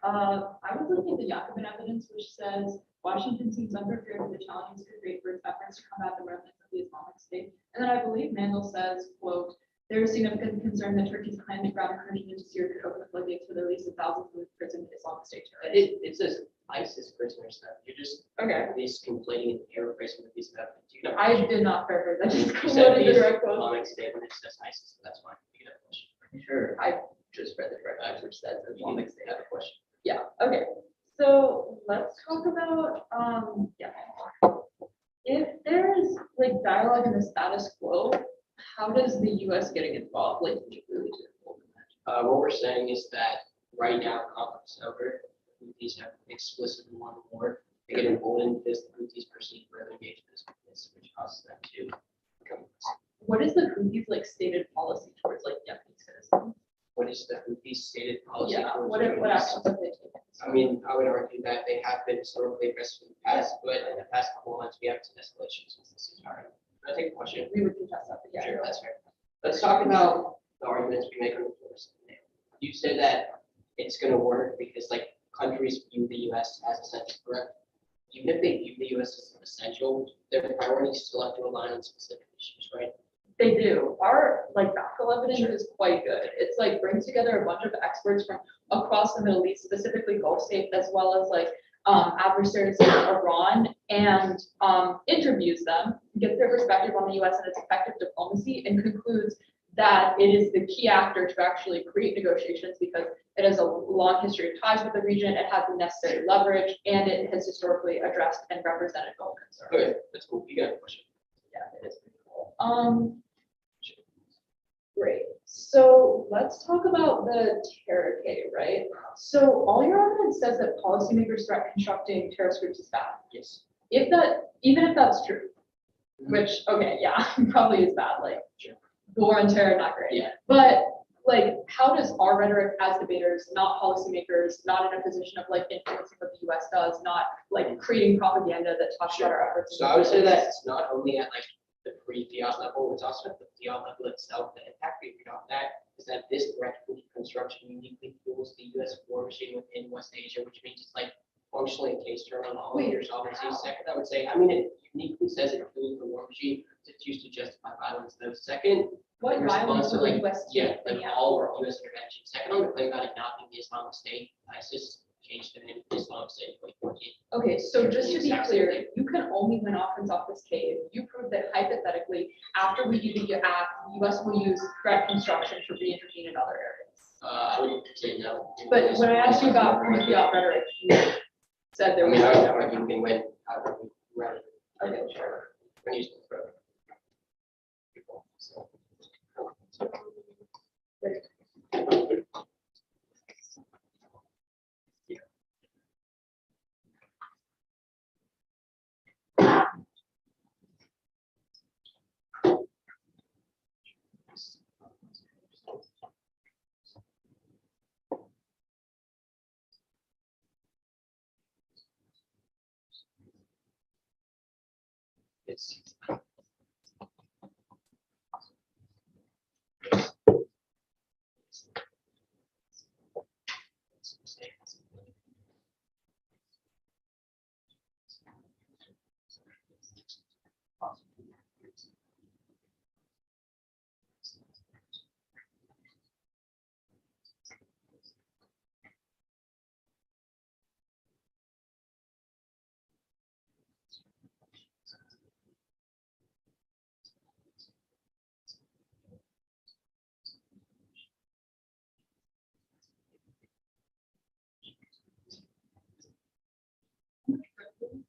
I was looking at the Jacobin evidence, which says Washington seems unprepared for the challenges it could create for its efforts to combat the remnants of the Islamic State. And then I believe Mandel says, quote, there is significant concern that Turkey's plan to ground incursion into Syria could open the floodgates for the release of thousands of imprisoned Islamic State terrorists. It says ISIS prisoners though. You're just Okay. this conflating and paraphrasing with these evidence. You know, I did not paraphrase, I just you said quoted the the direct quote. Islamic State when it says ISIS, so that's fine. You can have a question. Sure, I just read the direct quote, which says Islamic State. Have a question. Yeah, okay, so let's talk about, yeah. If there's like dialogue in the status quo, how does the US getting involved, like, really get involved in that? What we're saying is that right now, the conflict is over. The Houthis have explicitly won the war. They get emboldened because the Houthis perceive further engagement as weakness, which causes them to become. What is the Houthis like stated policy towards like Japanese citizens? What is the Houthis' stated policy? Yeah, towards what Yemenis? actions have they taken? I mean, I would argue that they have been historically aggressive in the past, but in the past couple of months, we have seen escalation since this is started. I take a question. We would contest that, but yeah. Sure, that's fair. Let's talk about the arguments we make on the floor. You said that it's gonna work because like countries view the US as essential, correct? Even if they view the US as essential, their priorities still have to align on specific issues, right? They do. Our like backfill evidence Sure. is quite good. It's like brings together a bunch of experts from across the Middle East, specifically Gulf states, as well as like adversaries in Iran, and interviews them, gets their perspective on the US and its effective diplomacy, and concludes that it is the key actor to actually create negotiations because it has a long history of ties with the region, it has the necessary leverage, and it has historically addressed and represented Gulf concerns. Okay, that's cool. You got a question? Yeah, it is pretty cool. Great. So let's talk about the terror K, right? So all your evidence says that policymakers threat constructing terrorist groups is bad. Yes. If that, even if that's true, which, okay, yeah, probably is bad, like, Sure. the war on terror, not great. Yeah. But like, how does our rhetoric as debaters, not policymakers, not in a position of like influencing what the US does, not like creating propaganda that talks about our efforts? So I would say that it's not only at like the pre-Fiat level, it's also at the Fiat level itself. The impact we read off that is that this direct construction uniquely fuels the US war machine within West Asia, which means it's like functionally a case term on all of your sovereignty. how? Second, I would say, I mean, it uniquely says it fuels the war machine. It's used to justify violence. Though second, What in violence response to would like, the US yeah, take? like all US intervention. Second on the claim about it not being the Islamic State, ISIS changed the name to Islamic State in 2014. Okay, so just to be clear, Absolutely. you can only win offense off this cave. You prove that hypothetically, after we do the act, US will use threat construction to re-intervene in other areas. I would say no. But when I asked you about pre-Fiat rhetoric, you said I there was. mean, I would argue we can win however we run it. Okay, sure. When you throw it. People, so. It's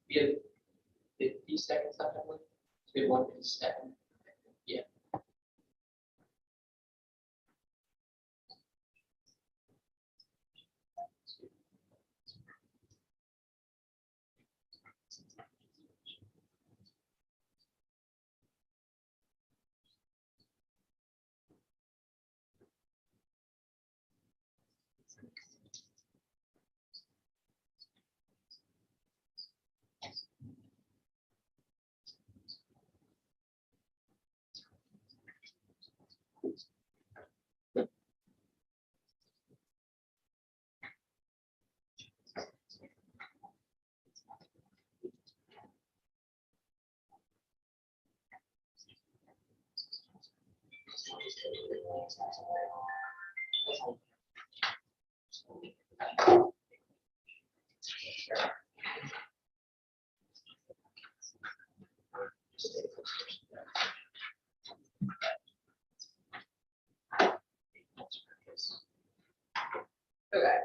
We have 50 seconds left, I believe. We have 1 second. Yeah. Okay.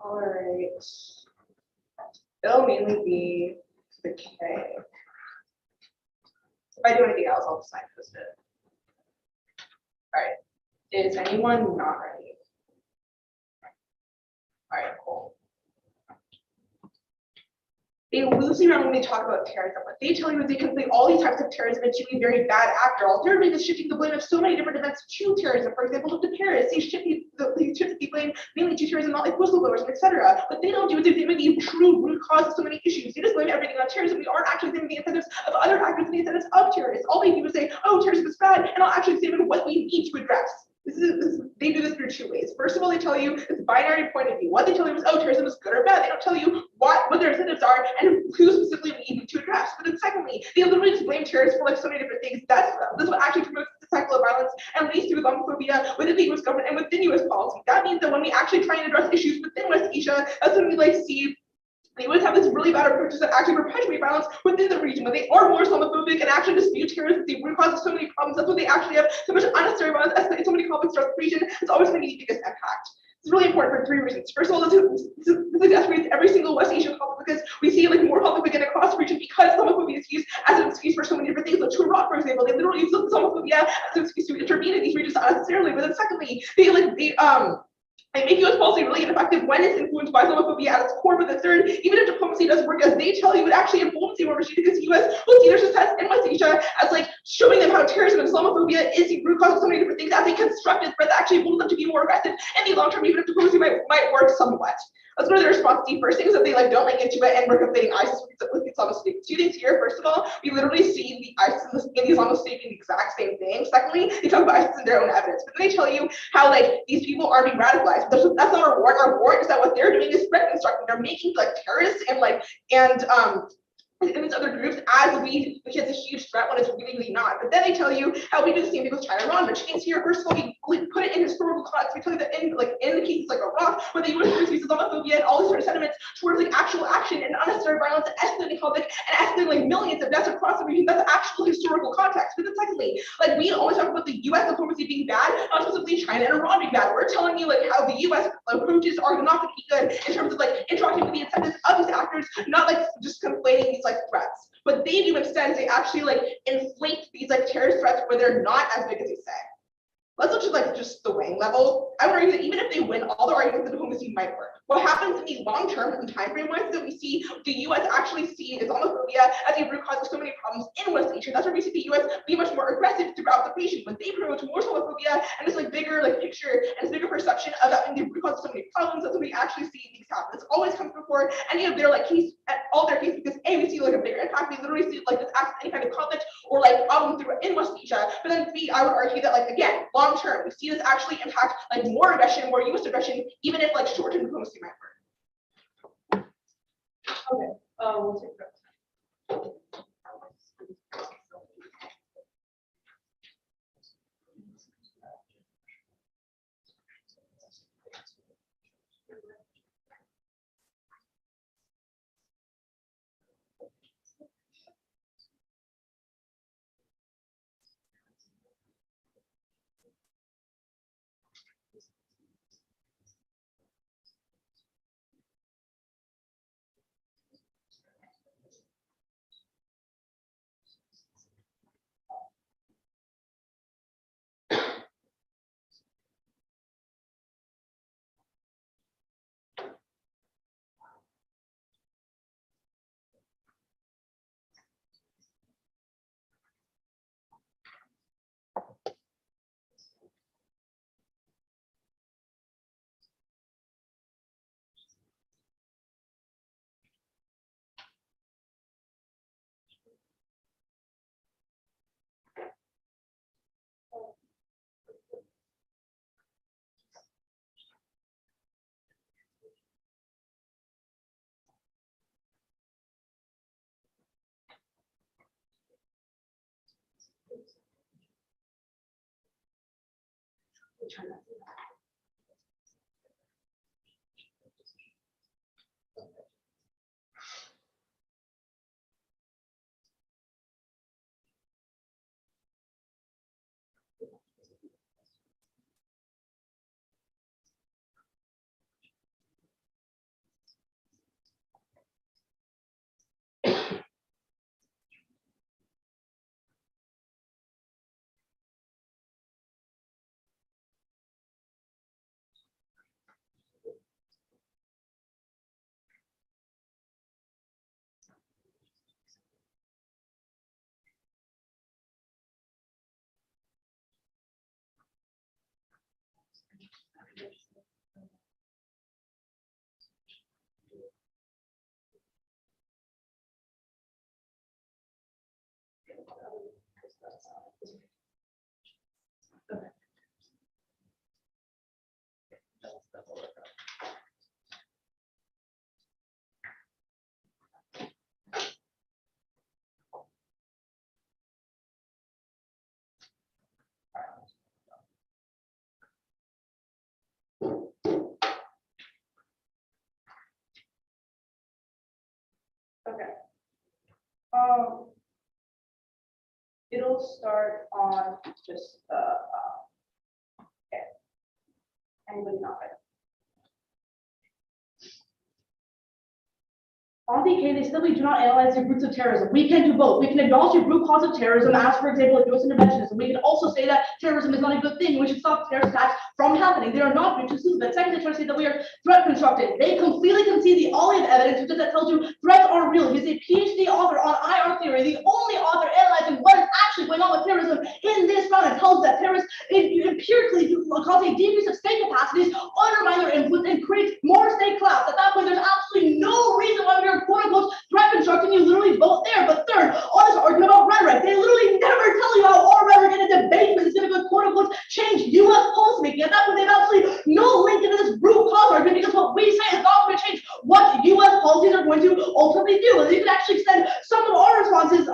All right. It'll mainly be the K. If I do anything else, I'll just sign post it. All right. Is anyone not ready? All right, cool. They loosely around when they talk about terrorism. What they tell you is they conflate all these types of terrorism into a very bad actor. Alternatively, they're shifting the blame of so many different events to terrorism. For example, look to Paris. They shift the blame mainly to terrorism, not like whistleblowers, etc. What they don't do is they blame the true root cause of so many issues. They just blame everything on terrorism. We aren't actually blaming the incentives of other actors and the incentives of terrorists. All they do is say, oh, terrorism is bad, and I'll actually examine what we need to address. They do this through 2 ways. First of all, they tell you this binary point of view. What they tell you is, oh, terrorism is good or bad. They don't tell you what their incentives are and who specifically we need to address. But then secondly, they literally just blame terrorists for like so many different things. This is what actually promotes the cycle of violence and leads to Islamophobia within the US government and within US policy. That means that when we actually try and address issues within West Asia, that's when we like see they always have this really bad approaches that actually perpetuate violence within the region. When they are more Islamophobic and actually dispute terrorism, they root cause so many problems. That's when they actually have so much unnecessary violence, escalate so many conflicts throughout the region. It's always going to be the biggest impact. It's really important for 3 reasons. First of all, this exacerbates every single West Asian conflict because we see like more conflict begin across the region because Islamophobia is used as an excuse for so many different things. Like to Iraq, for example, they literally use Islamophobia as an excuse to intervene in these regions unnecessarily. But then secondly, they make US policy really ineffective when it's influenced by Islamophobia at its core. But the third, even if diplomacy does work as they tell you, it actually emboldens the regime because the US will see their success in West Asia as like showing them how terrorism and Islamophobia is the root cause of so many different things as a constructive threat that actually emboldens them to be more aggressive in the long term, even if diplomacy might work somewhat. Let's go to the response D. First thing is that they like don't link into it and we're conflating ISIS with Islamic State. 2 things here. First of all, we literally see the ISIS and the Islamic State being the exact same thing. Secondly, they talk about ISIS in their own evidence, but then they tell you how like these people are being radicalized. That's not our war. Our war is that what they're doing is threat constructing. They're making like terrorists and these other groups as which is a huge threat when it's really not. But then they tell you how we do the same thing with China and Iran. But change here, first of all, we put it in historical context. We tell you that in the cases like Iraq, where the US uses Islamophobia and all these sort of sentiments towards like actual action and unnecessary violence and escalating conflict and escalating like millions of deaths across the region, that's actual historical context. But then secondly, like we always talk about the US diplomacy being bad, not specifically China and Iran being bad. We're telling you like how the US approaches are not going to be good in terms of like interacting with the incentives of these actors, not like just conflating these like threats. What they do instead is they actually like inflate these like terrorist threats where they're not as big as they say. Let's look at like just the way wing level, I would argue that even if they win, all the arguments of diplomacy might work. What happens in the long term and time frame wise is that we see the US actually see Islamophobia as a root cause of so many problems in West Asia. That's where we see the US be much more aggressive throughout the region when they promote more Islamophobia and this like bigger like picture and this bigger perception of that being the root cause of so many problems. That's when we actually see these happen. This always comes before any of their like case at all their cases because A, we see like a bigger impact. We literally see like this any kind of conflict or like problem through in West Asia. But then B, I would argue that like again, long term, we see this actually impact like more aggression, more US aggression, even if like short term diplomacy might work. Okay, we'll take that. Okay. It'll start on just okay. Anybody not ready? On the occasion, they simply do not analyze the roots of terrorism. We can do both. We can acknowledge the root cause of terrorism, as for example, like U.S. interventionism. We can also say that terrorism is not a good thing. We should stop terrorist attacks from happening. They are not good to sue. But second, they try to say that we are threat constructed. They completely concede the Olive evidence, which is that tells you threats are real. He's a PhD author on IR theory, the only author analyzing what is actually going on with terrorism in this round, and tells that terrorists empirically cause a decrease of state capacities, undermine their influence, and create more state collapse. At that point, there's absolutely no reason why we are quote unquote threat constructing. You literally vote there. But third, all this argument about rhetoric, they literally never tell you how all rhetoric in a debate is going to quote unquote change U.S. policy making. At that point, they have absolutely no link into this root cause argument, because what we say is not going to change what U.S. policies are going to ultimately do. And you can actually extend some of our responses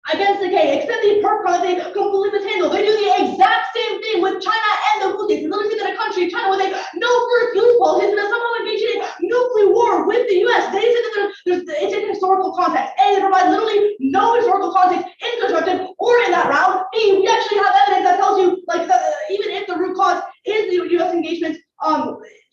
against the K, except the perp they completely mishandle. They do the exact same thing with China and the Houthis. You literally see that a country, China, with a no first use policy, and then somehow engaging in a nuclear war with the US. They say that it's in historical context. A, they provide literally no historical context in constructive or in that round. B, we actually have evidence that tells you like that even if the root cause is the US engagement,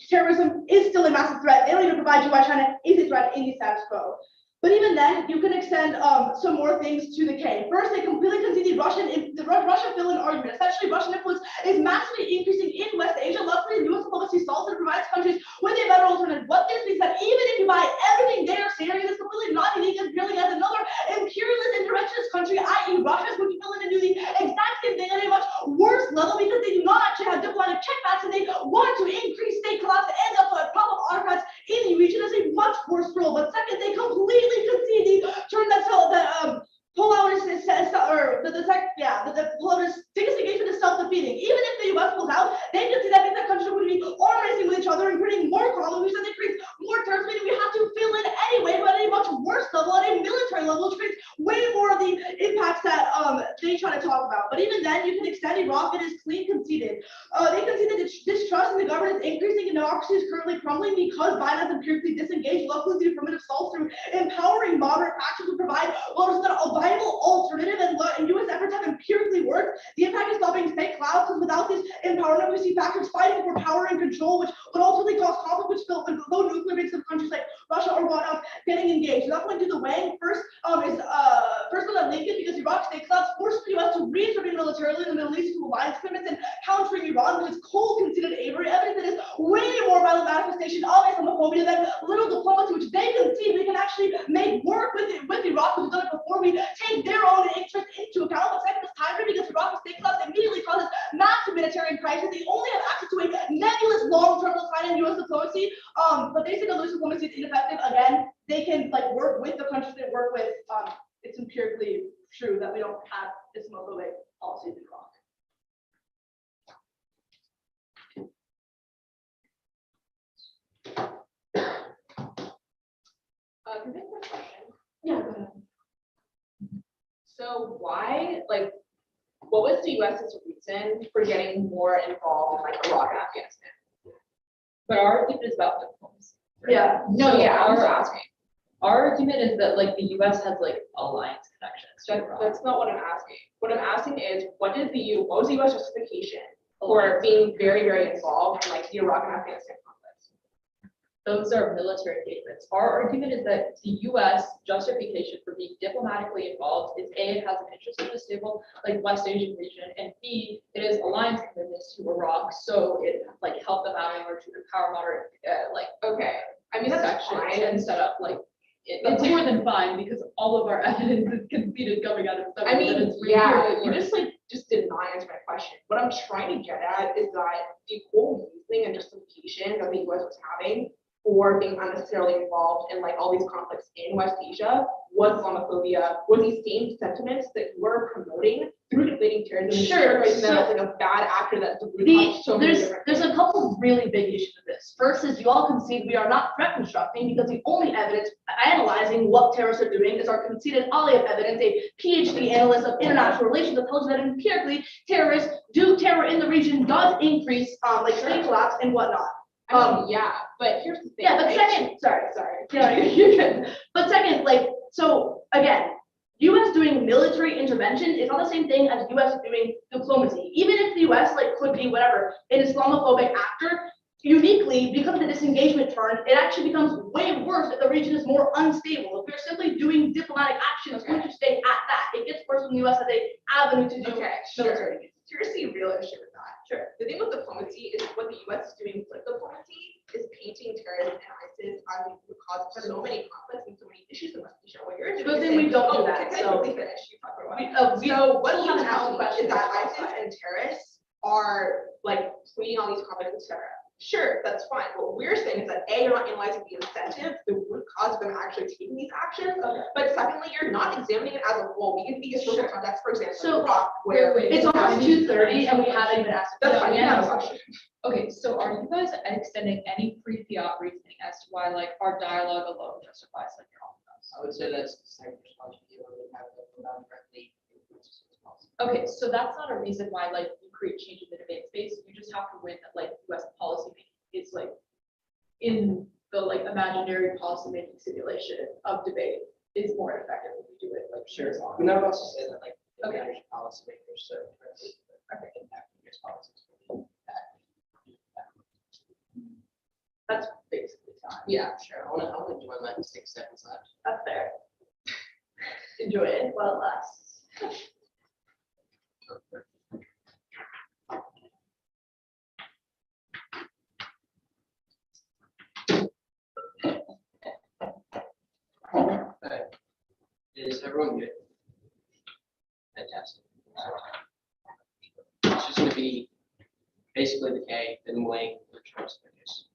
terrorism is still a massive threat. They don't even provide you why China is a threat in the status quo. But even then, you can extend some more things to the K. First, they completely concede the Russian villain argument. Essentially, Russian influence is massively increasing in West Asia. Luckily, the U.S. diplomacy solves and provides countries with a better alternative. What this means that even if you buy everything they are saying, it is completely not unique and purely as another imperialist interventionist country, i.e. Russia, is going to be willing to do the exact same thing at a much worse level because they do not actually have diplomatic checkbacks and they want to increase state collapse and end up with problem autocrats in the region as a much worse role. But second, they completely concede the turn that pull out is or the pull out is disengagement is self-defeating. Even if the US pulls out, they can see that means that countries are going to be arm racing with each other and creating more problems, which then it creates more terrorists, meaning we have to fill in anyway, but at a much worse level, at a military level, which creates way more of the impacts that they try to talk about. But even then, you can extend Iraq. It is clean conceded. They concede that distrust in the government is increasing and democracy is currently crumbling because Biden has empirically disengaged. Luckily, the affirmative solves through empowering moderate factions to provide a viable alternative, and U.S. efforts have empirically worked. The impact is stopping fake clouds, because without this empowerment, we see factors fighting for power and control, which would ultimately cause conflict, which will low nuclear base of countries like Russia or whatnot getting engaged. So that's going to do the weighing. First first on Lincoln, because Iraq state collapse forced the U.S. to reintervene militarily in the Middle East through alliance commitments and countering Iran, which is cold conceded Avery evidence that is way more violent manifestation of Islamophobia than little diplomacy, which they concede we can actually make work with Iraq, who's done it before. We take their own interest into account. But second, it's time because Iraq state collapse immediately causes massive humanitarian crisis. They only have access to a nebulous long-term decline in U.S. diplomacy. But they say the loose diplomacy is ineffective. Again, they can work with the countries they work with. It's empirically true that we don't have Islamophobic policies in Iraq. Can I ask a question? Yeah, go ahead. So why, what was the US's reason for getting more involved in Iraq and Afghanistan? But our argument is about diplomacy. Right? Yeah. No, so yeah, I'm asking. Our argument is that the US has alliance connections. That's not what I'm asking. What I'm asking is what was the US justification for being very, very involved in the Iraq and Afghanistan conflicts? Those are military engagements. Our argument is that the US justification for being diplomatically involved is A, it has an interest in the stable West Asian region, and B, it is alliance commitments to Iraq, so it helped them out in order to empower moderate Okay. I mean, that's sections fine. and set up it's more than fine because all of our evidence is conceded coming out of stuff. I mean, yeah, you just did not answer my question. What I'm trying to get at is that the whole reasoning and justification that the US was having for being unnecessarily involved in all these conflicts in West Asia was Islamophobia, was these same sentiments that you were promoting through debating terrorism. Sure. Right now, a bad actor that's There's a couple of really big issues with this. First is you all concede we are not threat constructing because the only evidence analyzing what terrorists are doing is our conceded ally of evidence, a PhD analyst of international relations that tells you that empirically terrorists do terror in the region does increase state collapse and whatnot. Yeah, but here's the thing. Yeah, but second, sorry. You're good. But second, so again, US doing military intervention is not the same thing as US doing diplomacy. Even if the US could be whatever, an Islamophobic actor, uniquely, because of the disengagement turn, it actually becomes way worse if the region is more unstable. If we're simply doing diplomatic action, it's going to stay at that. It gets worse when the US has an avenue to do military. Seriously, real issue with that. Sure. The thing with diplomacy is what the US is doing with diplomacy is painting terrorism and ISIS as the root cause for so many conflicts and so many issues in West Asia. What you're doing Good is thing we don't do oh, that, can I so- quickly finish? You talk for a while. So what you tell me is that ISIS and terrorists are tweeting all these conflicts, etc. Sure, that's fine. What we're saying is that A, you're not analyzing the incentive, the root cause of them actually taking these actions. But secondly, you're not examining it as a whole. We can be historical context, for example, So, Iraq, where It's almost 2:30 and we haven't even asked. that's fine. Yeah. You have a question. Okay, so are you guys extending any pre-fiat reasoning as to why our dialogue alone justifies your offense? I would say that's the same responsibility we have to put on directly. Okay, so that's not a reason why you create change in the debate space. You just have to win that US policy making is in the imaginary policy making simulation of debate is more effective if we do it Sure. years long. And I would also say that Okay. managers, policymakers, so impact US policies. That's basically time. Yeah, sure. I want to enjoy my 6 seconds left. That's fair. Enjoy it while it lasts. everyone muted? Fantastic. It's just gonna be basically the K, then Wayne, the trust figures.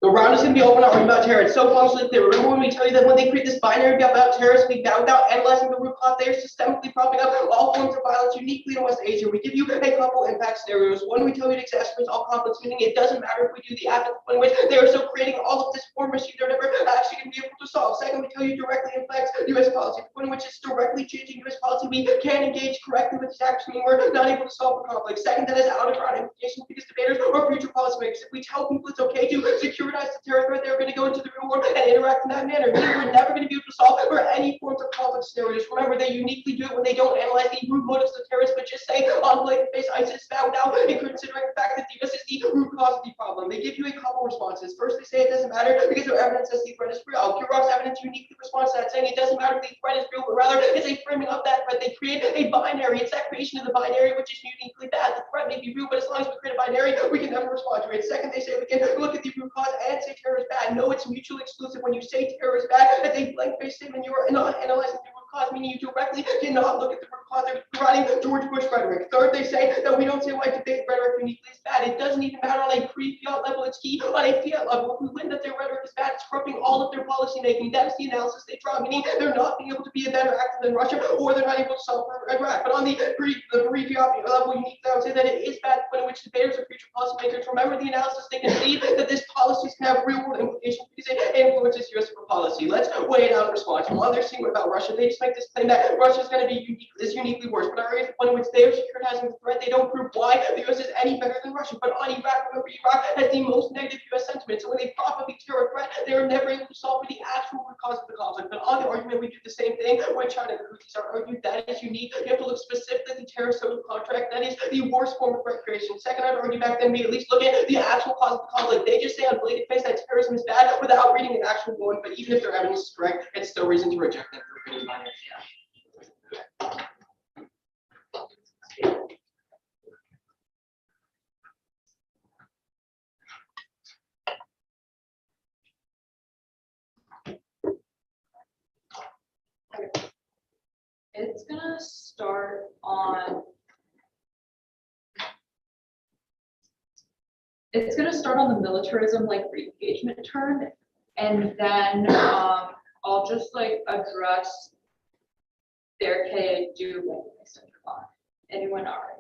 The round is going to be open argument about terror. It's so functionally clear. Remember when we tell you that when they create this binary about terrorists, without analyzing the root cause, they are systemically propping up all forms of violence uniquely in West Asia. We give you a couple impact scenarios. One, we tell you it exacerbates all conflicts, meaning it doesn't matter if we do the act in which they are still creating all of this war machine they're never actually going to be able to solve. Second, we tell you directly impacts U.S. policy. The point in which it's directly changing U.S. policy, we can engage correctly with these acts, meaning we're not able to solve the conflict. Second, that has out-of-round implications because debaters or future policymakers, if we tell people it's okay to securitize the terror threat, they're going to go into the real world and interact in that manner. We're never going to be able to solve for any forms of conflict scenarios. Remember, they uniquely do it when they don't analyze the root motives of terrorists, but just say on blatant face ISIS bow down and considering the fact that the US is the root cause of the problem. They give you a couple responses. First, they say it doesn't matter because their evidence says the threat is real. Kirok's evidence uniquely responds to that, saying it doesn't matter if the threat is real, but rather it's a framing of that threat. They create a binary. It's that creation of the binary which is uniquely bad. The threat may be real, but as long as we create a binary, we can never respond to it. Second, they say we can look at the root cause and say terror is bad. No, it's mutually exclusive. When you say terror is bad, it's a blank face statement. You are not analyzing the root cause, meaning you directly cannot look at the root cause. They're providing George Bush rhetoric. Third, they say that we don't say why debate rhetoric uniquely is bad. It doesn't even matter on a pre-fiat level. It's key on a fiat level. If we win that their rhetoric is bad, it's corrupting all of their policy making. That is the analysis they draw, meaning they're not being able to be a better actor than Russia, or they're not able to solve for Iraq. But on the pre-fiat level, uniquely, I would say that it is bad when in which debaters or future policymakers remember the analysis. They can see that this policies can have real world implications because it influences U.S. policy. Let's weigh it out in response. While they're seeing about Russia, they just make this claim that Russia is going to be uniquely worse. But our the point in which they are securitizing the threat, they don't prove why the U.S. is any better than Russia. But on Iraq, remember, Iraq has the most negative U.S. sentiment. So when they prop up a terror threat, they are never able to solve for the actual root cause of the conflict. But on the argument, we do the same thing when China and the Houthis are argued that is unique. You have to look specifically at the terror social contract. That is the worst form of threat creation. Second, I'd argue back then we at least look at the actual cause of the conflict. They just say on blatant face that terrorism is bad without reading an actual one. But even if their evidence is correct, it's still reason to reject that. It's gonna start on. It's gonna start on the militarism like re-engagement turn, and then I'll just like address their K do when they send it on. Anyone already?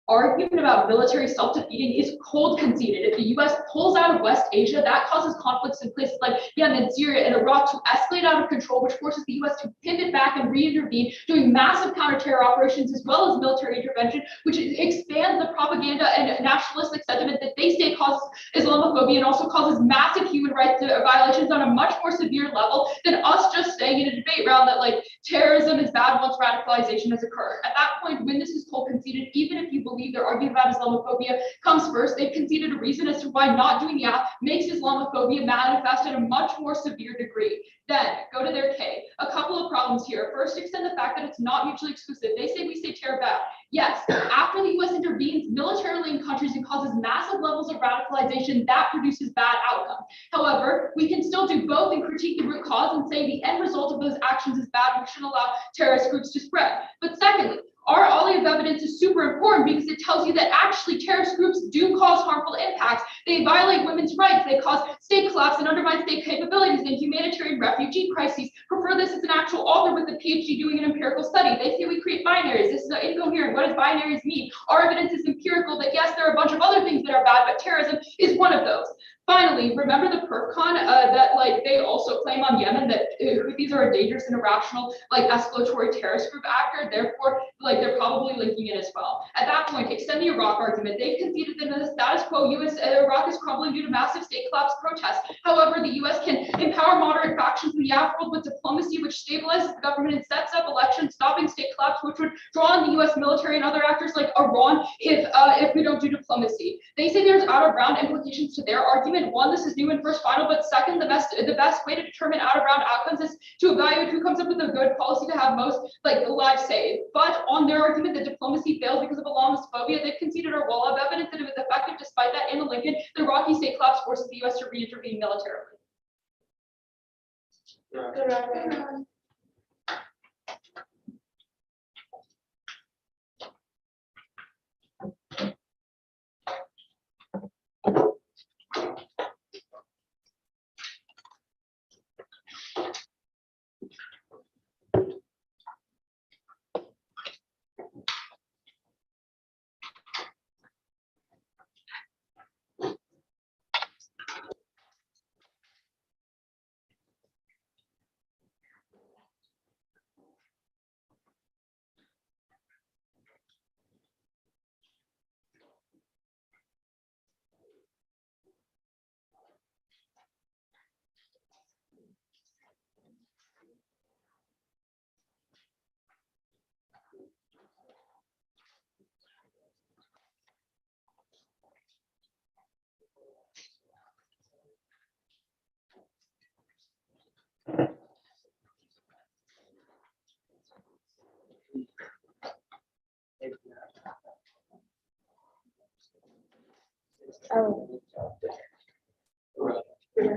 Argument about military self-defeating is cold conceded. If the U.S. pulls out of West Asia, that causes conflicts in places like Yemen, Syria, and Iraq to escalate out of control, which forces the U.S. to pivot back and re-intervene, doing massive counter-terror operations as well as military intervention, which expands the propaganda and nationalistic sentiment that they say causes Islamophobia and also causes massive human rights violations on a much more severe level than us just saying in a debate round that like terrorism is bad once radicalization has occurred. At that point, when this is cold conceded, even if you believe their argument about Islamophobia comes first, they've conceded a reason as to why not doing that makes Islamophobia manifest at a much more severe degree. Then go to their K. A couple of problems here. First, extend the fact that it's not mutually exclusive. They say we say terror bad. Yes, after the U.S. intervenes militarily in countries and causes massive levels of radicalization, that produces bad outcomes. However, we can still do both and critique the root cause and say the end result of those actions is bad. We shouldn't allow terrorist groups to spread. But secondly, our olive evidence is super important because it tells you that actually terrorist groups do cause harmful impacts. They violate women's rights, they cause state collapse and undermine state capabilities and humanitarian refugee crises. Prefer this as an actual author with a PhD doing an empirical study. They say we create binaries. This is incoherent. What does binaries mean? Our evidence is empirical that yes, there are a bunch of other things that are bad, but terrorism is one of those. Finally, remember the PerfCon that like they also claim on Yemen that Houthis are a dangerous and irrational like escalatory terrorist group actor. Therefore, like they're probably linking it as well. At that point, extend the Iraq argument. They've conceded that in the status quo, Iraq is crumbling due to massive state collapse protests. However, the U.S. can empower moderate factions in the Arab world with diplomacy, which stabilizes the government and sets up elections stopping state collapse, which would draw on the US military and other actors like Iran if we don't do diplomacy. They say there's out of round implications to their argument. One, this is new and first final, but second, the best way to determine out of round outcomes is to evaluate who comes up with a good policy to have most lives saved. But on their argument that diplomacy failed because of Islamophobia, they've conceded a wall of evidence that it was effective. Despite that, in the Lincoln, the Iraqi state collapse forces the US to re-intervene militarily. Oh.